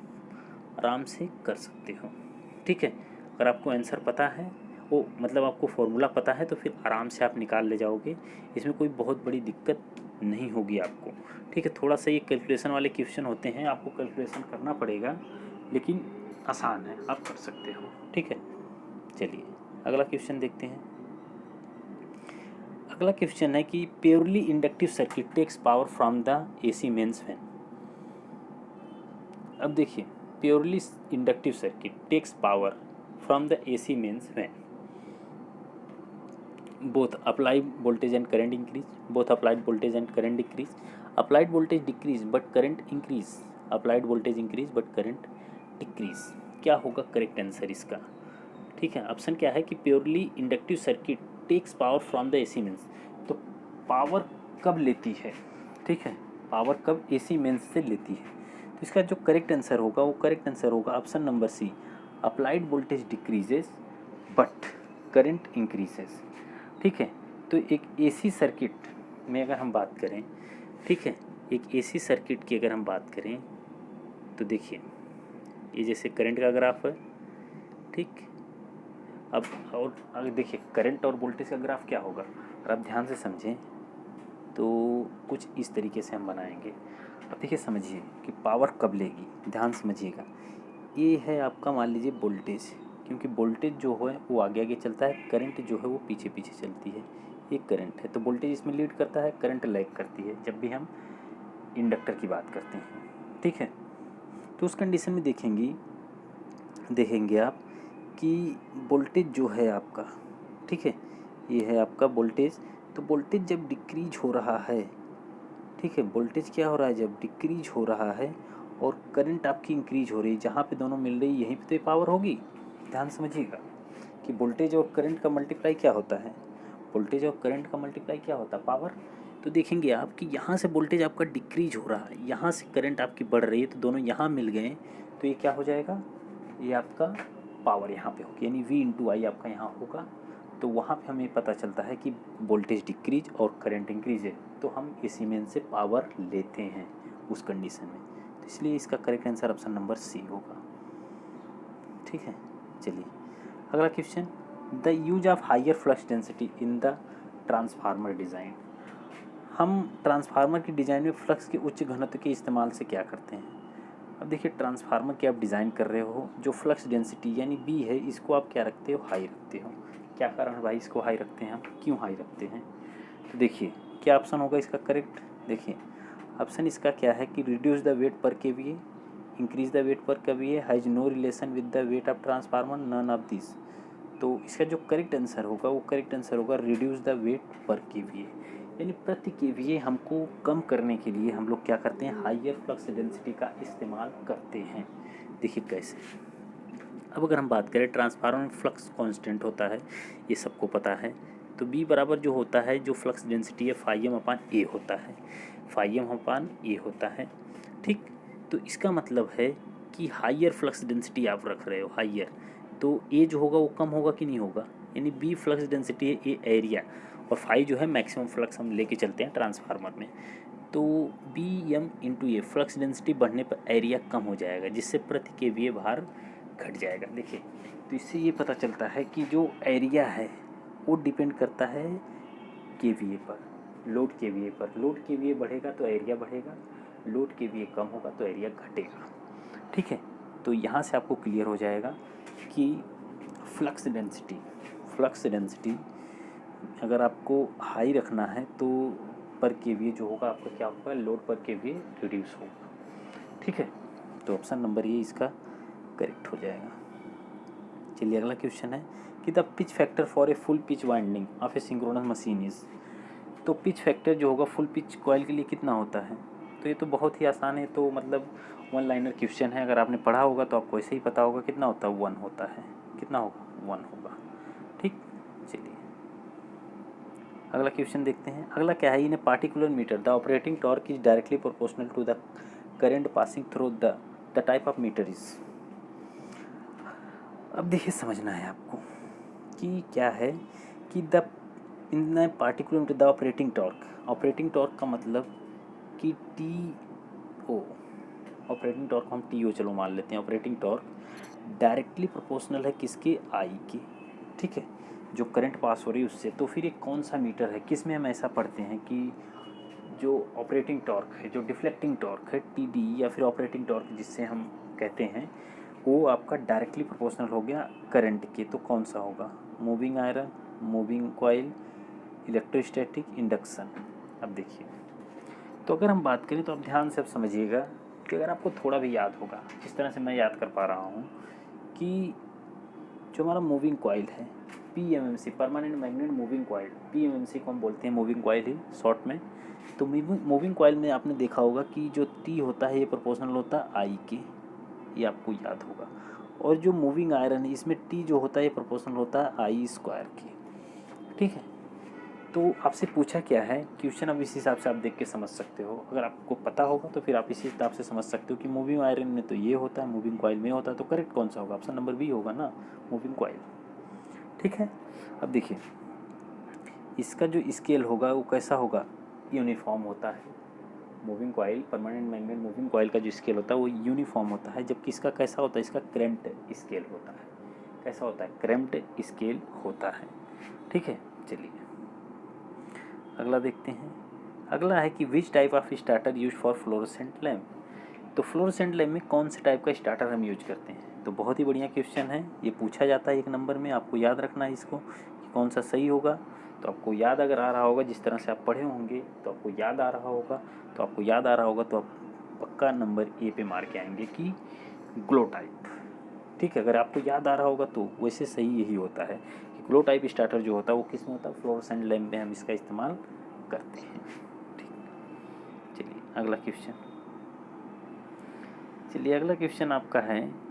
आराम से कर सकते हो। ठीक है, अगर आपको आंसर पता है, वो मतलब आपको फॉर्मूला पता है, तो फिर आराम से आप निकाल ले जाओगे, इसमें कोई बहुत बड़ी दिक्कत नहीं होगी आपको। ठीक है, थोड़ा सा ये कैलकुलेशन वाले क्वेश्चन होते हैं, आपको कैलकुलेशन करना पड़ेगा, लेकिन आसान है, आप कर सकते हो। ठीक है, चलिए अगला क्वेश्चन देखते हैं। अगला क्वेश्चन है कि purely inductive circuit takes power from the AC mains fan. अब देखिए, purely inductive circuit takes power from the AC mains fan, both applied voltage and current increase, both applied voltage and current decrease, applied voltage decrease but current increase, applied voltage increase but current decrease। क्या होगा correct answer इसका? ठीक है, option क्या है कि purely inductive circuit takes power from the AC mains, तो power कब लेती है? ठीक है, पावर कब एसी मेंस से लेती है? तो इसका जो करेक्ट आंसर होगा, वो करेक्ट आंसर होगा option number C, applied voltage decreases but current increases. ठीक है, तो एक एसी सर्किट में अगर हम बात करें, ठीक है, एक एसी सर्किट की अगर हम बात करें तो देखिए, ये जैसे करंट का ग्राफ है। ठीक, अब और अगर देखिए करंट और वोल्टेज का ग्राफ क्या होगा, अगर आप ध्यान से समझें तो कुछ इस तरीके से हम बनाएंगे। अब देखिए समझिए कि पावर कब लेगी, ध्यान समझिएगा। ये है आपका मान लीजिए वोल्टेज, क्योंकि वोल्टेज जो है वो आगे आगे चलता है, करंट जो है वो पीछे पीछे चलती है। ये करंट है, तो वोल्टेज इसमें लीड करता है, करंट लैग करती है जब भी हम इंडक्टर की बात करते हैं। ठीक है, तो उस कंडीशन में देखेंगे आप कि वोल्टेज जो है आपका, ठीक है, ये है आपका वोल्टेज, तो वोल्टेज जब डिक्रीज हो रहा है, ठीक है, वोल्टेज क्या हो रहा है, जब डिक्रीज हो रहा है और करंट आपकी इंक्रीज हो रही है, जहाँ पे दोनों मिल रही है यहीं पे तो पावर होगी। ध्यान समझिएगा कि वोल्टेज और करंट का मल्टीप्लाई क्या होता है, वोल्टेज और करंट का मल्टीप्लाई क्या होता है, पावर। तो देखेंगे आप कि यहाँ से वोल्टेज आपका डिक्रीज हो रहा है, यहाँ से करंट आपकी बढ़ रही है, तो दोनों यहाँ मिल गए, तो ये क्या हो जाएगा, ये आपका पावर यहाँ पे होगी, यानी V इंटू आई आपका यहाँ होगा। तो वहाँ पे हमें पता चलता है कि वोल्टेज डिक्रीज और करंट इंक्रीज है, तो हम इसी में से पावर लेते हैं उस कंडीशन में। तो इसलिए इसका correct answer option number C होगा। ठीक है, चलिए अगला question, the use of higher flux density in the transformer design. हम ट्रांसफार्मर की डिज़ाइन में फ्लक्स के उच्च घनत्व के इस्तेमाल से क्या करते हैं? अब देखिए, ट्रांसफार्मर की आप डिज़ाइन कर रहे हो, जो फ्लक्स डेंसिटी यानी बी है, इसको आप क्या रखते हो, हाई रखते हो। क्या कारण है भाई इसको हाई रखते हैं हम, क्यों हाई रखते हैं? तो देखिए क्या ऑप्शन होगा इसका करेक्ट। देखिए ऑप्शन इसका क्या है कि reduce the weight per KVA, increase the weight per KVA, has no relation with the weight of transformer, none of this. तो इसका जो करेक्ट आंसर होगा, वो करेक्ट आंसर होगा reduce the weight per KVA, यानी प्रति केवीए हमको कम करने के लिए हम लोग क्या करते हैं, हाइयर फ्लक्स डेंसिटी का इस्तेमाल करते हैं। देखिए कैसे, अब अगर हम बात करें ट्रांसफार्मर में फ्लक्स कांस्टेंट होता है, ये सबको पता है, तो बी बराबर जो होता है, जो फ्लक्स डेंसिटी है फाई एम अपान ए होता है, फाई एम अपान ए होता है। ठीक, तो इसका मतलब है कि हाइयर फ्लक्स डेंसिटी आप रख रहे हो, हाइयर, तो ए जो होगा वो कम होगा कि नहीं होगा, यानी बी फ्लक्स डेंसिटी है, ए एरिया, और फाई जो है मैक्सिमम फ्लक्स हम लेके चलते हैं ट्रांसफार्मर में, तो बी एम इंटू ए फ्लक्स डेंसिटी बढ़ने पर एरिया कम हो जाएगा, जिससे प्रति केवीए भार घट जाएगा। देखिए, तो इससे ये पता चलता है कि जो एरिया है वो डिपेंड करता है केवीए पर, लोड केवीए पर। लोड केवीए बढ़ेगा तो एरिया बढ़ेगा, लोड केवीए कम होगा तो एरिया घटेगा। ठीक है, तो यहाँ से आपको क्लियर हो जाएगा कि फ्लक्स डेंसिटी अगर आपको हाई रखना है तो पर केवीए जो होगा आपका क्या होगा, लोड पर केवीए रिड्यूस होगा। ठीक है, तो ऑप्शन नंबर ये इसका करेक्ट हो जाएगा। चलिए अगला क्वेश्चन है कि the pitch factor for a full pitch winding of a synchronous machine is. तो पिच फैक्टर जो होगा फुल पिच कॉइल के लिए कितना होता है? तो ये तो बहुत ही आसान है, तो मतलब वन लाइनर क्वेश्चन है, अगर आपने पढ़ा होगा तो आपको ऐसे ही पता होगा, कितना होता है, 1 होता है। कितना होगा, 1 होगा। ठीक, चलिए अगला क्वेश्चन देखते हैं। अगला क्या है, in a particular meter the operating torque is directly proportional to the current passing through the type of meter is. अब देखिए समझना है आपको कि क्या है कि the in a particular meter the operating torque का मतलब कि टी ओ, ऑपरेटिंग टॉर्क हम टी ओ चलो मान लेते हैं। ऑपरेटिंग टॉर्क डायरेक्टली प्रोपोर्शनल है किसके, आई के, ठीक है, जो करंट पास हो रही है उससे। तो फिर एक कौन सा मीटर है, किस में हम ऐसा पढ़ते हैं कि जो ऑपरेटिंग टॉर्क है, जो डिफ्लेक्टिंग टॉर्क है टी डी, या फिर ऑपरेटिंग टॉर्क जिससे हम कहते हैं, वो आपका डायरेक्टली प्रोपोर्शनल हो गया करंट के। तो कौन सा होगा, moving iron, moving coil, electrostatic, induction. अब देखिए, तो अगर हम बात करें तो आप ध्यान से अब समझिएगा कि अगर आपको थोड़ा भी याद होगा, जिस तरह से मैं याद कर पा रहा हूँ, कि जो हमारा मूविंग कॉइल है PMMC, permanent magnet moving coil, PMMC को हम बोलते हैं मूविंग कॉइल ही शॉर्ट में। तो मूविंग कॉइल में आपने देखा होगा कि जो टी होता है ये प्रोपोर्शनल होता है आई के, ये आपको याद होगा। और जो मूविंग आयरन है इसमें टी जो होता है ये प्रोपोर्शनल होता है आई स्क्वायर के, ठीक है। तो आपसे पूछा क्या है क्वेश्चन, अब इस हिसाब से आप देख के समझ सकते हो। अगर आपको पता होगा तो फिर आप इसी हिसाब से समझ सकते हो कि मूविंग आयरन में तो ये होता है, मूविंग कॉइल में होता है, तो करेक्ट कौन सा होगा, ऑप्शन नंबर बी होगा ना, मूविंग कॉइल, ठीक है। अब देखिए इसका जो स्केल होगा वो कैसा होगा, यूनिफॉर्म होता है। Moving coil, permanent magnet moving coil का जो स्केल होता है वो यूनिफॉर्म होता है, जबकि इसका कैसा होता है, इसका क्रैम्प्ड स्केल होता है। कैसा होता है, क्रैम्प्ड स्केल होता है, ठीक है। चलिए अगला देखते हैं। अगला है कि which type of starter use for fluorescent lamp. तो फ्लोरोसेंट लैम्प में कौन से टाइप का स्टार्टर हम यूज करते हैं। तो बहुत ही बढ़िया क्वेश्चन है, ये पूछा जाता है 1 नंबर में, आपको याद रखना है इसको कि कौन सा सही होगा। तो आपको याद अगर आ रहा होगा, जिस तरह से आप पढ़े होंगे तो आपको याद आ रहा होगा, तो आप पक्का नंबर ए पे मार के आएंगे कि ग्लो टाइप, ठीक है। अगर आपको याद आ रहा होगा तो वैसे सही यही होता है कि ग्लो टाइप स्टार्टर जो होता है वो किस में होता है, फ्लोरोसेंट लैम्प में हम इसका इस्तेमाल करते हैं, ठीक। चलिए अगला क्वेश्चन आपका है,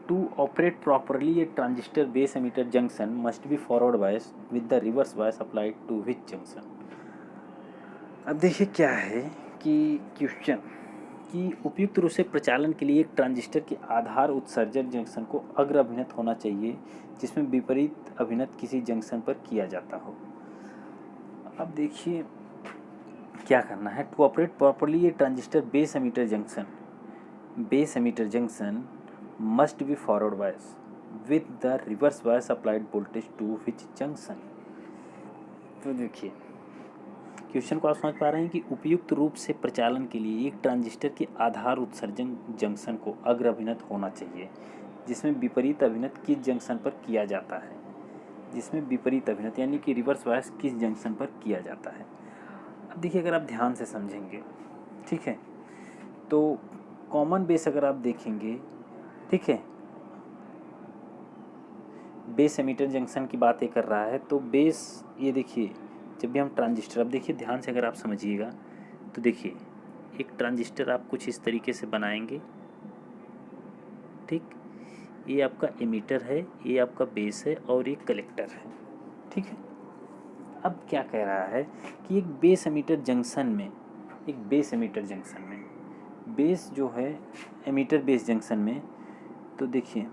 to operate properly a transistor base emitter junction must be forward bias with the reverse bias applied to which junction. अब देखिए क्या है कि क्वेश्चन कि उपयुक्त रूप से प्रचालन के लिए एक ट्रांजिस्टर के आधार उत्सर्जक जंक्शन को अग्र अभिनत होना चाहिए, जिसमें विपरीत अभिनत किसी जंक्शन पर किया जाता हो। अब देखिए क्या करना है, टू ऑपरेट प्रॉपरली ये transistor base emitter junction must be forward bias with the reverse bias applied voltage to which junction. तो देखिए क्वेश्चन को आप समझ पा रहे हैं कि उपयुक्त रूप से प्रचालन के लिए एक ट्रांजिस्टर के आधार उत्सर्जन जंक्शन को अग्र अभिनत होना चाहिए, जिसमें विपरीत अभिनत किस जंक्शन पर किया जाता है, जिसमें विपरीत अभिनत यानी कि रिवर्स बायस किस जंक्शन पर किया जाता है। अब देखिए अगर आप ध्यान से समझेंगे, ठीक है, तो कॉमन बेस अगर आप देखेंगे, ठीक है, बेस एमिटर जंक्शन की बात ये कर रहा है। तो बेस, ये देखिए जब भी हम ट्रांजिस्टर, अब देखिए ध्यान से अगर आप समझिएगा तो देखिए एक ट्रांजिस्टर आप कुछ इस तरीके से बनाएंगे, ठीक, ये आपका एमिटर है, ये आपका बेस है और ये कलेक्टर है, ठीक है। अब क्या कह रहा है कि एक बेस एमिटर जंक्शन में, बेस जो है एमिटर बेस जंक्शन में, तो देखिए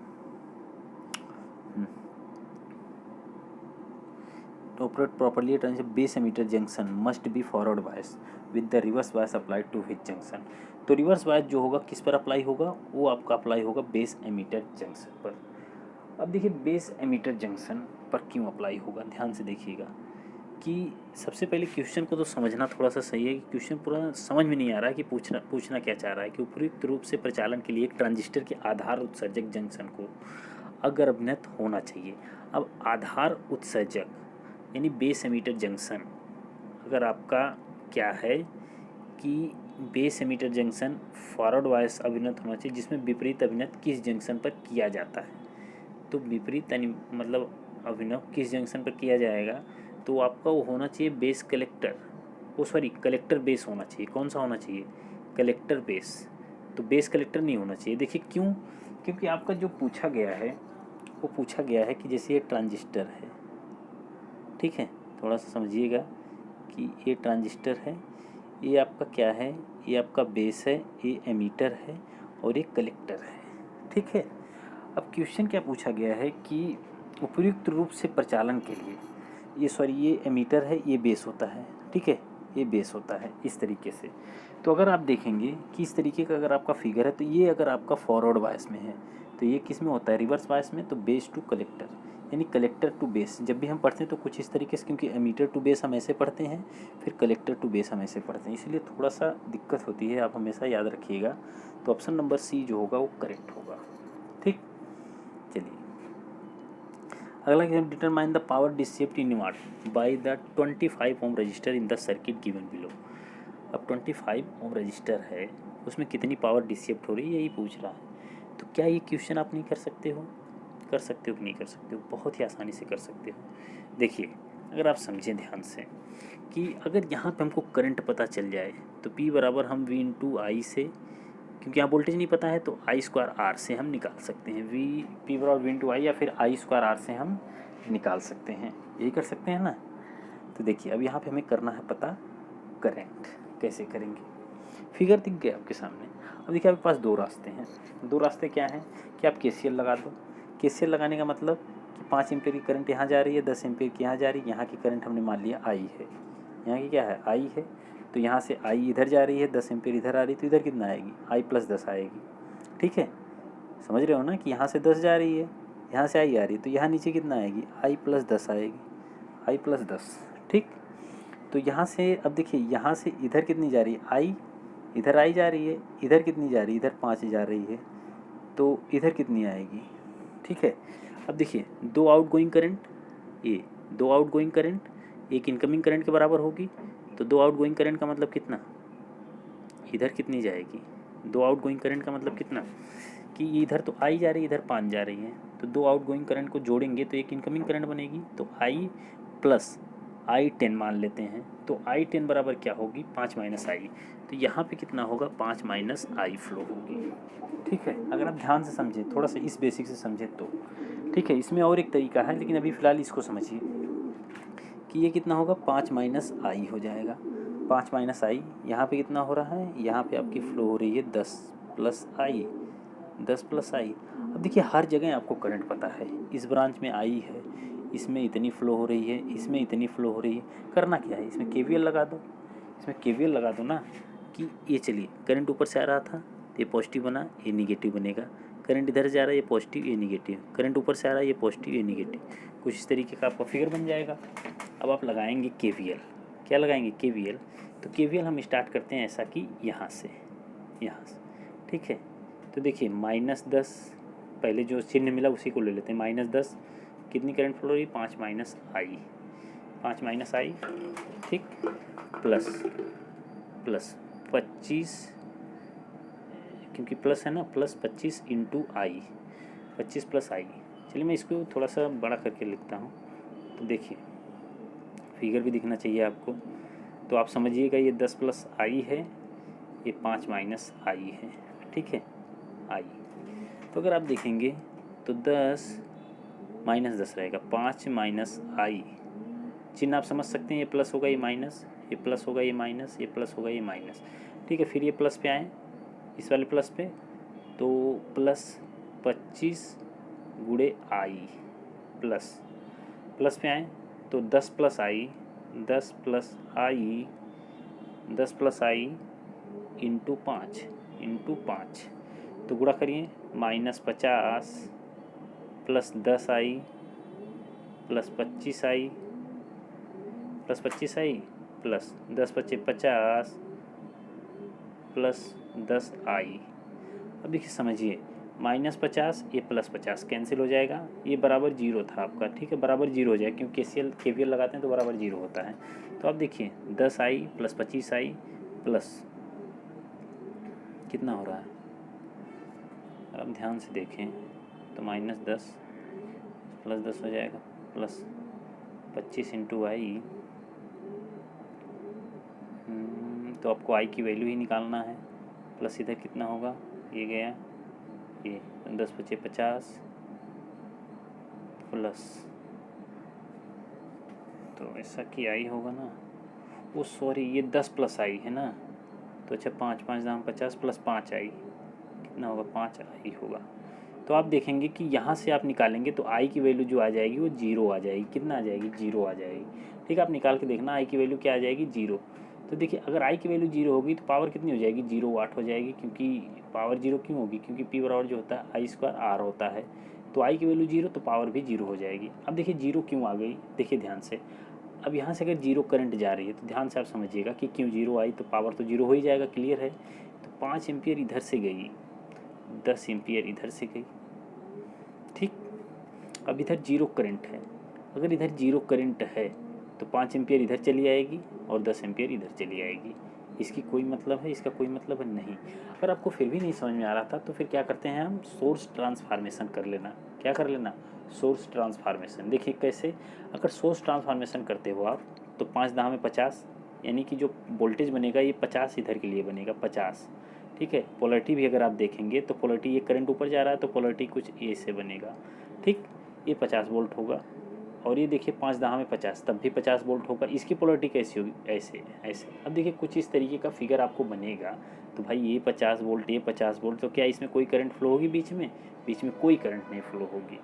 to operate properly a base emitter junction must be forward bias with the reverse bias applied to which junction। तो रिवर्स बायस जो होगा किस पर अप्लाई होगा, वो आपका अप्लाई होगा बेस एमिटर जंक्शन पर। अब देखिए बेस एमिटर जंक्शन पर क्यों अप्लाई होगा, ध्यान से देखिएगा कि सबसे पहले क्वेश्चन को तो समझना थोड़ा सा सही है कि क्वेश्चन पूरा समझ में नहीं आ रहा है कि पूछना क्या चाह रहा है कि उपयुक्त रूप से प्रचालन के लिए एक ट्रांजिस्टर के आधार उत्सर्जक जंक्शन को अग्र अभिनत होना चाहिए। अब आधार उत्सर्जक यानी बेस एमिटर जंक्शन, अगर आपका क्या है कि base emitter junction forward bias अभिनत होना चाहिए, जिसमें विपरीत अभिनत किस जंक्शन पर किया जाता है। तो विपरीत मतलब अभिनव किस जंक्शन पर किया जाएगा, तो आपका वो होना चाहिए बेस कलेक्टर, कलेक्टर बेस होना चाहिए। कौन सा होना चाहिए, कलेक्टर बेस। तो बेस कलेक्टर नहीं होना चाहिए। देखिए क्यों, क्योंकि आपका जो पूछा गया है कि जैसे ये ट्रांजिस्टर है, ठीक है, थोड़ा सा समझिएगा कि ये ट्रांजिस्टर है, ये आपका क्या है, ये आपका बेस है, ये एमीटर है और ये कलेक्टर है। ठीक है। अब क्वेश्चन क्या पूछा गया है कि उपयुक्त रूप से प्रचालन के लिए ये एमीटर है, ये बेस होता है। ठीक है, ये बेस होता है इस तरीके से। तो अगर आप देखेंगे कि इस तरीके का अगर आपका फिगर है, तो ये अगर आपका फॉरवर्ड बायस में है तो ये किस में होता है, रिवर्स बायस में। तो बेस टू कलेक्टर यानी कलेक्टर टू बेस जब भी हम पढ़ते हैं तो कुछ इस तरीके से, क्योंकि एमीटर टू बेस हम ऐसे पढ़ते हैं, फिर कलेक्टर टू बेस हम ऐसे पढ़ते हैं, इसलिए थोड़ा सा दिक्कत होती है, आप हमेशा याद रखिएगा। तो ऑप्शन नंबर सी जो होगा वो करेक्ट होगा। ठीक, चलिए अगला question, determine the power dissipate in watt by the 25 ohm resistor in the circuit given below. अब 25 ओम रजिस्टर है, उसमें कितनी पावर डिसिपेट हो रही है यही पूछ रहा है। तो क्या ये क्वेश्चन आप नहीं कर सकते हो? कर सकते हो कि नहीं कर सकते हो? बहुत ही आसानी से कर सकते हो। देखिए अगर आप समझें ध्यान से कि अगर यहाँ पे हमको करंट पता चल जाए तो P बराबर हम V इंटू आई से, क्योंकि यहाँ वोल्टेज नहीं पता है तो आई स्क्वायर आर से हम निकाल सकते हैं। P बराबर V इंटू आई या फिर आई स्क्वायर आर से हम निकाल सकते हैं, यही कर सकते हैं ना। तो देखिए अब यहाँ पे हमें करना है पता करंट। कैसे करेंगे, फिगर दिख गया आपके सामने। अब देखिए आपके पास दो रास्ते हैं। दो रास्ते क्या हैं कि आप KCL लगा दो। KCL लगाने का मतलब कि 5 एम्पेयर की करंट यहाँ जा रही है, 10 एम्पेयर की यहाँ जा रही है। यहाँ की करंट हमने मान लिया आई है, यहाँ की क्या है आई है। तो यहाँ से आई इधर जा रही है, 10 एम्पेयर इधर आ रही है, तो इधर कितना आएगी, आई प्लस 10 आएगी। ठीक है, समझ रहे हो ना कि यहाँ से 10 जा रही है, यहाँ से आई आ रही है, तो यहाँ नीचे कितना आएगी, आई प्लस 10 आएगी, आई प्लस 10। ठीक, तो यहाँ से अब देखिए यहाँ से इधर कितनी जा रही है आई, इधर आई जा रही है, इधर कितनी जा रही है, इधर 5 जा रही है, तो इधर कितनी आएगी। ठीक है, अब देखिए दो आउटगोइंग करंट, ये दो आउटगोइंग करंट एक इनकमिंग करंट के बराबर होगी। तो दो आउटगोइंग करंट का मतलब कितना, इधर कितनी जाएगी, दो आउटगोइंग करंट का मतलब कितना कि इधर तो आई जा रही है, इधर 5 जा रही है, तो दो आउटगोइंग करंट को जोड़ेंगे तो एक इनकमिंग करंट बनेगी। तो आई प्लस I10 मान लेते हैं, तो I10 बराबर क्या होगी, 5 माइनस आई। तो यहाँ पे कितना होगा, 5 माइनस आई फ्लो होगी। ठीक है, अगर आप ध्यान से समझें, थोड़ा सा इस बेसिक से समझें तो ठीक है। इसमें और एक तरीका है, लेकिन अभी फ़िलहाल इसको समझिए कि ये कितना होगा, 5 माइनस आई हो जाएगा। 5 माइनस आई यहाँ पे कितना हो रहा है, यहाँ पे आपकी फ्लो हो रही है 10 प्लस आई, 10 प्लस आई। अब देखिए हर जगह आपको करंट पता है, इस ब्रांच में आई है, इसमें इतनी फ्लो हो रही है, इसमें इतनी फ्लो हो रही है। करना क्या है, इसमें KVL लगा दो, इसमें KVL लगा दो ना कि ये चलिए करंट ऊपर से आ रहा था, ये पॉजिटिव बना, ये निगेटिव बनेगा। करंट इधर जा रहा है, ये पॉजिटिव ये निगेटिव, करंट ऊपर से आ रहा है, ये पॉजिटिव ये निगेटिव, कुछ इस तरीके का आपका फिगर बन जाएगा। अब आप लगाएंगे KVL, क्या लगाएंगे KVL। तो KVL हम स्टार्ट करते हैं ऐसा कि यहाँ से, यहाँ से। ठीक है, तो देखिए -10 पहले जो चिन्ह मिला उसी को ले लेते हैं, -10 कितनी करंट फ्लो रही, 5 माइनस आई, 5 माइनस आई। ठीक, प्लस प्लस 25, क्योंकि प्लस है ना, प्लस 25 इंटू आई, 25 प्लस आई। चलिए मैं इसको थोड़ा सा बड़ा करके लिखता हूँ, तो देखिए फिगर भी दिखना चाहिए आपको। तो आप समझिएगा ये 10 प्लस आई है, ये 5 माइनस आई है। ठीक है, आई। तो अगर आप देखेंगे तो 10 माइनस 10 रहेगा, 5 माइनस आई। चिन्ह आप समझ सकते हैं, ये प्लस होगा ये माइनस, ये प्लस होगा ये माइनस, ये प्लस होगा ये माइनस। ठीक है, फिर ये प्लस पे आए, इस वाले प्लस पे, तो प्लस 25 गुणे आई, प्लस प्लस पे आए तो 10 प्लस आई, 10 प्लस आई, 10 प्लस आई इंटू 5, इंटू 5। तो गुणा करिए, -50 प्लस 10 आई प्लस 25 आई, प्लस 25 आई प्लस 10 × 5 = 50 प्लस 10 आई। अब देखिए समझिए, -50 ये +50 कैंसिल हो जाएगा, ये बराबर 0 था आपका। ठीक है, बराबर 0 हो जाएगा क्योंकि KVL लगाते हैं तो बराबर 0 होता है। तो अब देखिए 10 आई प्लस 25 आई प्लस कितना हो रहा है, अब ध्यान से देखें तो -10 प्लस 10 हो जाएगा, प्लस 25 इंटू आई। तो आपको आई की वैल्यू ही निकालना है। प्लस इधर कितना होगा, ये गया ये 10 × 5 = 50 प्लस, तो ऐसा कि आई होगा ना, वो सॉरी ये 10 प्लस आई है ना, तो अच्छा 5 5 दाम 50 प्लस 5 आई कितना होगा, 5 आई होगा। तो आप देखेंगे कि यहाँ से आप निकालेंगे तो आई की वैल्यू जो आ जाएगी वो 0 आ जाएगी। कितना आ जाएगी, 0 आ जाएगी। ठीक है, आप निकाल के देखना आई की वैल्यू क्या आ जाएगी, 0। तो देखिए अगर आई की वैल्यू 0 होगी तो पावर कितनी हो जाएगी, 0 वाट हो जाएगी। क्योंकि पावर 0 क्यों होगी, क्योंकि पी बराबर जो होता है आई स्क्वायर आर होता है। तो आई की वैल्यू 0 तो पावर भी 0 हो जाएगी। अब देखिए 0 क्यों आ गई, देखिए ध्यान से। अब यहाँ से अगर 0 करंट जा रही है तो ध्यान से आप समझिएगा कि क्यों 0 आई, तो पावर तो 0 हो ही जाएगा, क्लियर है। तो 5 एम्पियर इधर से गई, 10 एम्पियर इधर से गई। ठीक, अब इधर 0 करंट है, अगर इधर 0 करंट है तो 5 एम्पियर इधर चली आएगी और 10 एम्पियर इधर चली आएगी। इसकी कोई मतलब है, इसका कोई मतलब है नहीं। अगर आपको फिर भी नहीं समझ में आ रहा था तो फिर क्या करते हैं हम, सोर्स ट्रांसफार्मेशन कर लेना। क्या कर लेना, सोर्स ट्रांसफार्मेशन। देखिए कैसे, अगर सोर्स ट्रांसफार्मेशन करते हो आप तो 5 दाम में 50, यानी कि जो वोल्टेज बनेगा ये 50 इधर के लिए बनेगा 50। ठीक है, पोलरिटी भी अगर आप देखेंगे तो पोलरिटी, ये करंट ऊपर जा रहा है तो पोलरिटी कुछ ए से बनेगा। ठीक, ये 50 वोल्ट होगा और ये देखिए 5 दहा में 50, तब भी 50 वोल्ट होगा। इसकी पोलरिटी कैसी होगी, ऐसे ऐसे। अब देखिए कुछ इस तरीके का फिगर आपको बनेगा। तो भाई ये 50 वोल्ट, ये 50 वोल्ट, तो क्या इसमें कोई करंट फ्लो होगी बीच में, बीच में कोई करंट नहीं फ्लो होगी।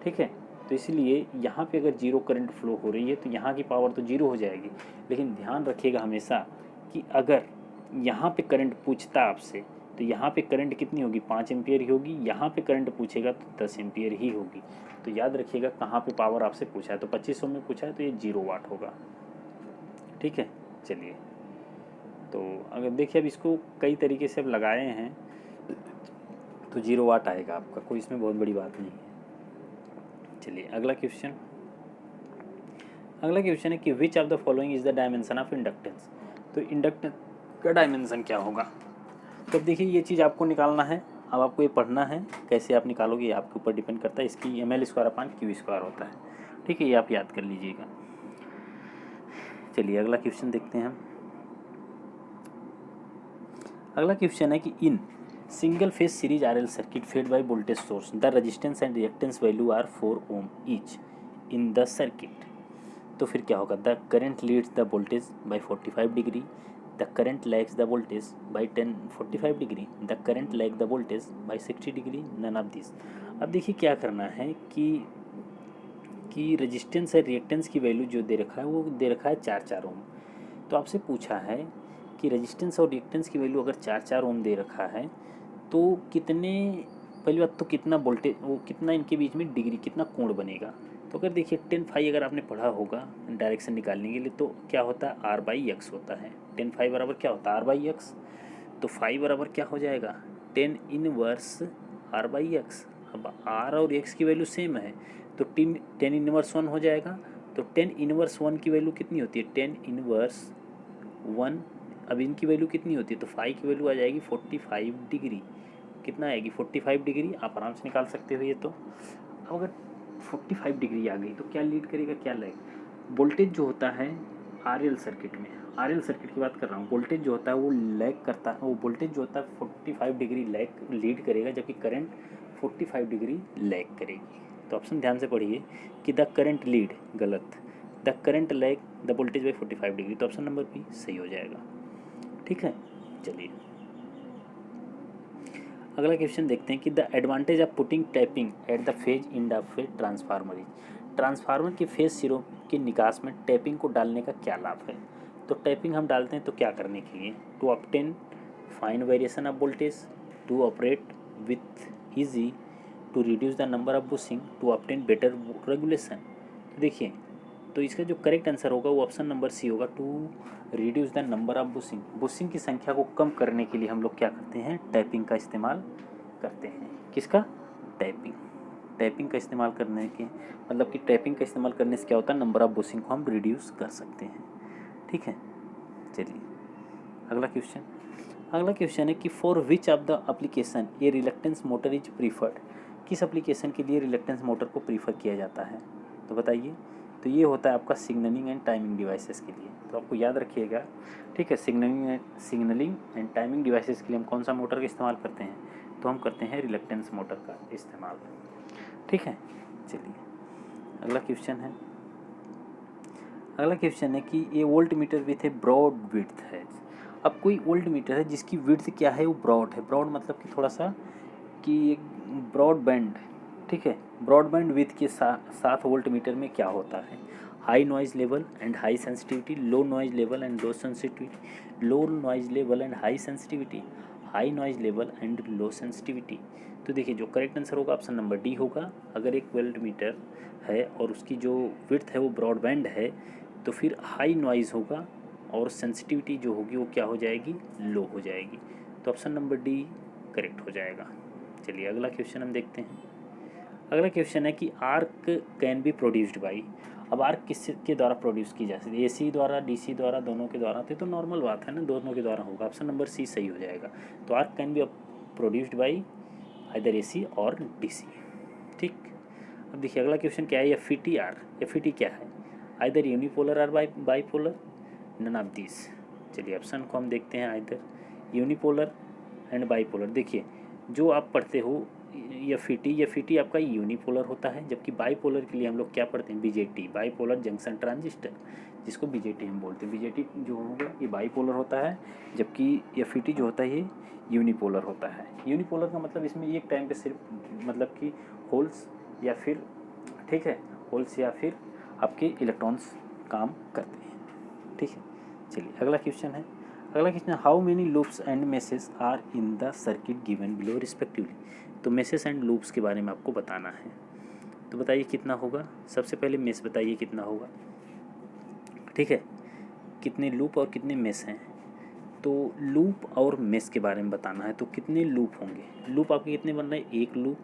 ठीक है, तो इसलिए यहाँ पे अगर 0 करंट फ्लो हो रही है तो यहाँ की पावर तो 0 हो जाएगी। लेकिन ध्यान रखिएगा हमेशा कि अगर यहाँ पे करंट पूछता आपसे तो यहाँ पे करंट कितनी होगी, 5 एम्पियर ही होगी। यहाँ पे करंट पूछेगा तो 10 एम्पियर ही होगी। तो याद रखिएगा कहाँ पे पावर आपसे पूछा है, तो 2500 में पूछा है तो ये 0 वाट होगा। ठीक है, चलिए। तो अगर देखिए अब इसको कई तरीके से अब लगाए हैं तो 0 वाट आएगा आपका, कोई इसमें बहुत बड़ी बात नहीं है। चलिए अगला क्वेश्चन। अगला क्वेश्चन है कि which of the following is the dimension of inductance. तो इंडक्टेंस का डायमेंशन क्या होगा। तो अब देखिए ये चीज़ आपको निकालना है। अब आपको ये पढ़ना है, कैसे आप निकालोगे ये आपके ऊपर डिपेंड करता है। इसकी ml² होता है। ठीक है, ये आप याद कर लीजिएगा। चलिए अगला क्वेश्चन देखते हैं हम। अगला क्वेश्चन है कि in single phase series RL circuit fed by voltage source the resistance and reactance value are 4 ohm each in the circuit. तो फिर क्या होगा, the current leads the voltage by 45 degree, the current lags the voltage by 45 degree, the current lag the voltage by 60 degree, none of this. अब देखिए क्या करना है कि रेजिस्टेंस और रिएक्टेंस की वैल्यू जो दे रखा है वो दे रखा है 4 ओम। तो आपसे पूछा है कि रेजिस्टेंस और रिएक्टेंस की वैल्यू अगर 4 ओम दे रखा है तो कितने, पहली बात तो कितना वोल्टेज, वो कितना इनके बीच में डिग्री, कितना कोण बनेगा। तो अगर देखिए 10 फाई अगर आपने पढ़ा होगा डायरेक्शन निकालने के लिए तो क्या होता है, R/X होता है। 10 फाई बराबर क्या होता है, R/X। तो फाई बराबर क्या हो जाएगा, 10 इनवर्स R/X। अब R और X की वैल्यू सेम है तो 10 इनवर्स 1 हो जाएगा। तो 10 इनवर्स 1 की वैल्यू कितनी होती है, 10 इनवर्स 1। अब इनकी वैल्यू कितनी होती है, तो फाई की वैल्यू आ जाएगी 45 डिग्री। कितना आएगी, 45 डिग्री। आप आराम से निकाल सकते हो ये। तो अब अगर 45 डिग्री आ गई तो क्या लीड करेगा, क्या लैग, वोल्टेज जो होता है RL सर्किट में, RL सर्किट की बात कर रहा हूँ, वोल्टेज जो होता है वो लैग करता है, वो वोल्टेज जो होता है 45 डिग्री लैग लीड करेगा, जबकि करंट 45 डिग्री लैग करेगी। तो ऑप्शन ध्यान से पढ़िए कि द करंट लीड, गलत, the current lag the voltage by 45 degree. तो ऑप्शन नंबर बी सही हो जाएगा। ठीक है, चलिए अगला क्वेश्चन देखते हैं कि the advantage of putting tapping at the phase end of a transformer is. Transformer के फेज सिरों के निकास में टैपिंग को डालने का क्या लाभ है। तो टैपिंग हम डालते हैं तो क्या करने के लिए, to obtain fine variation of voltage, to operate with easy, to reduce the number of bushing, to obtain better regulation. तो देखिए, तो इसका जो करेक्ट आंसर होगा वो ऑप्शन नंबर सी होगा, to reduce the number of bushing. Bushing की संख्या को कम करने के लिए हम लोग क्या करते हैं, टैपिंग का इस्तेमाल करते हैं। किसका, टैपिंग। टैपिंग का इस्तेमाल करने के मतलब कि टैपिंग का इस्तेमाल करने से क्या होता है, नंबर ऑफ बुशिंग को हम रिड्यूस कर सकते हैं। ठीक है, चलिए अगला क्वेश्चन। अगला क्वेश्चन है कि for which of the application A reluctance motor is preferred. किस एप्लीकेशन के लिए रिलक्टेंस मोटर को प्रीफर किया जाता है, तो बताइए। तो ये होता है आपका सिग्नलिंग एंड टाइमिंग डिवाइसेस के लिए। तो आपको याद रखिएगा, ठीक है। सिग्नलिंग एंड टाइमिंग डिवाइसेस के लिए हम कौन सा मोटर का इस्तेमाल करते हैं, तो हम करते हैं रिलक्टेंस मोटर का इस्तेमाल। ठीक है, चलिए अगला क्वेश्चन है। अगला क्वेश्चन है कि a voltmeter with a broad width है। अब कोई वोल्ट मीटर है जिसकी विड्थ क्या है, वो ब्रॉड है। ब्रॉड मतलब कि थोड़ा सा कि एक ब्रॉड बैंड, ठीक है। ब्रॉड बैंड विथ के साथ वोल्ट मीटर में क्या होता है, high noise level and high sensitivity, low noise level and low sensitivity, low noise level and high sensitivity, high noise level and low sensitivity. तो देखिए जो करेक्ट आंसर होगा ऑप्शन नंबर डी होगा। अगर एक वोल्ट मीटर है और उसकी जो विड्थ है वो ब्रॉड बैंड है तो फिर हाई नॉइज़ होगा और सेंसिटिविटी जो होगी वो क्या हो जाएगी, लो हो जाएगी। तो ऑप्शन नंबर डी करेक्ट हो जाएगा। चलिए अगला क्वेश्चन हम देखते हैं। अगला क्वेश्चन है कि arc can be produced by. अब आर्क किसके द्वारा प्रोड्यूस की जा सकती है, एसी द्वारा, डीसी द्वारा, दोनों के द्वारा। तो नॉर्मल बात है ना, दोनों के द्वारा होगा। ऑप्शन नंबर सी सही हो जाएगा। तो arc can be produced by either AC और डीसी, ठीक। अब देखिए अगला क्वेश्चन क्या है, एफ ई टी क्या है, आइदर यूनिपोलर और बाईपोलर, नन ऑफ दिस। चलिए ऑप्शन को हम देखते हैं, आइदर यूनिपोलर एंड बाईपोलर। देखिए जो आप पढ़ते हो एफ ई टी आपका यूनिपोलर होता है, जबकि बाईपोलर के लिए हम लोग क्या पढ़ते हैं, बीजेटी, बाईपोलर जंक्शन ट्रांजिस्टर, जिसको बीजेटी हम बोलते हैं। बीजेटी जो होगा ये बाईपोलर होता है, जबकि एफ ई टी जो होता है ये यूनिपोलर होता है। यूनिपोलर का मतलब इसमें एक टाइम पे सिर्फ मतलब कि होल्स या फिर, ठीक है, होल्स या फिर आपके इलेक्ट्रॉन्स काम करते हैं, ठीक है। चलिए अगला क्वेश्चन है। अगला question, how many loops and meshes are in the circuit given below respectively. तो मेसेज एंड लूप्स के बारे में आपको बताना है। तो बताइए कितना होगा। सबसे पहले मेस बताइए कितना होगा, ठीक है, कितने लूप और कितने मेस हैं। तो लूप और मेस के बारे में बताना है। तो कितने लूप होंगे, लूप आपके कितने बन रहे हैं, एक लूप,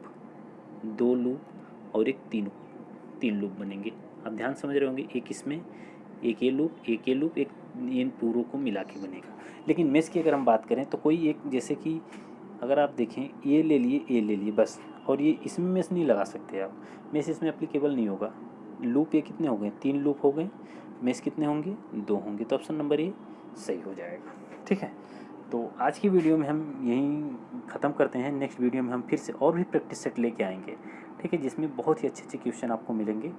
दो लूप और एक तीन लूप बनेंगे। आप ध्यान समझ रहे होंगे, एक इसमें, एक ये लूप, एक ये लूप, एक इन पूरों को मिला के बनेगा। लेकिन मेस की अगर हम बात करें तो कोई एक, जैसे कि अगर आप देखें ये ले लिए बस, और ये इसमें मेस नहीं लगा सकते आप, मेस इसमें एप्लीकेबल नहीं होगा। लूप ये कितने हो गए, तीन लूप हो गए, मेस कितने होंगे, दो होंगे। तो ऑप्शन नंबर ए सही हो जाएगा, ठीक है। तो आज की वीडियो में हम यहीं ख़त्म करते हैं। नेक्स्ट वीडियो में हम फिर से और भी प्रैक्टिस सेट लेके आएंगे, ठीक है, जिसमें बहुत ही अच्छे अच्छे क्वेश्चन आपको मिलेंगे।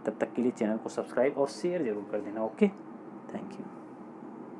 तब तक के लिए चैनल को सब्सक्राइब और शेयर ज़रूर कर देना। Okay, thank you.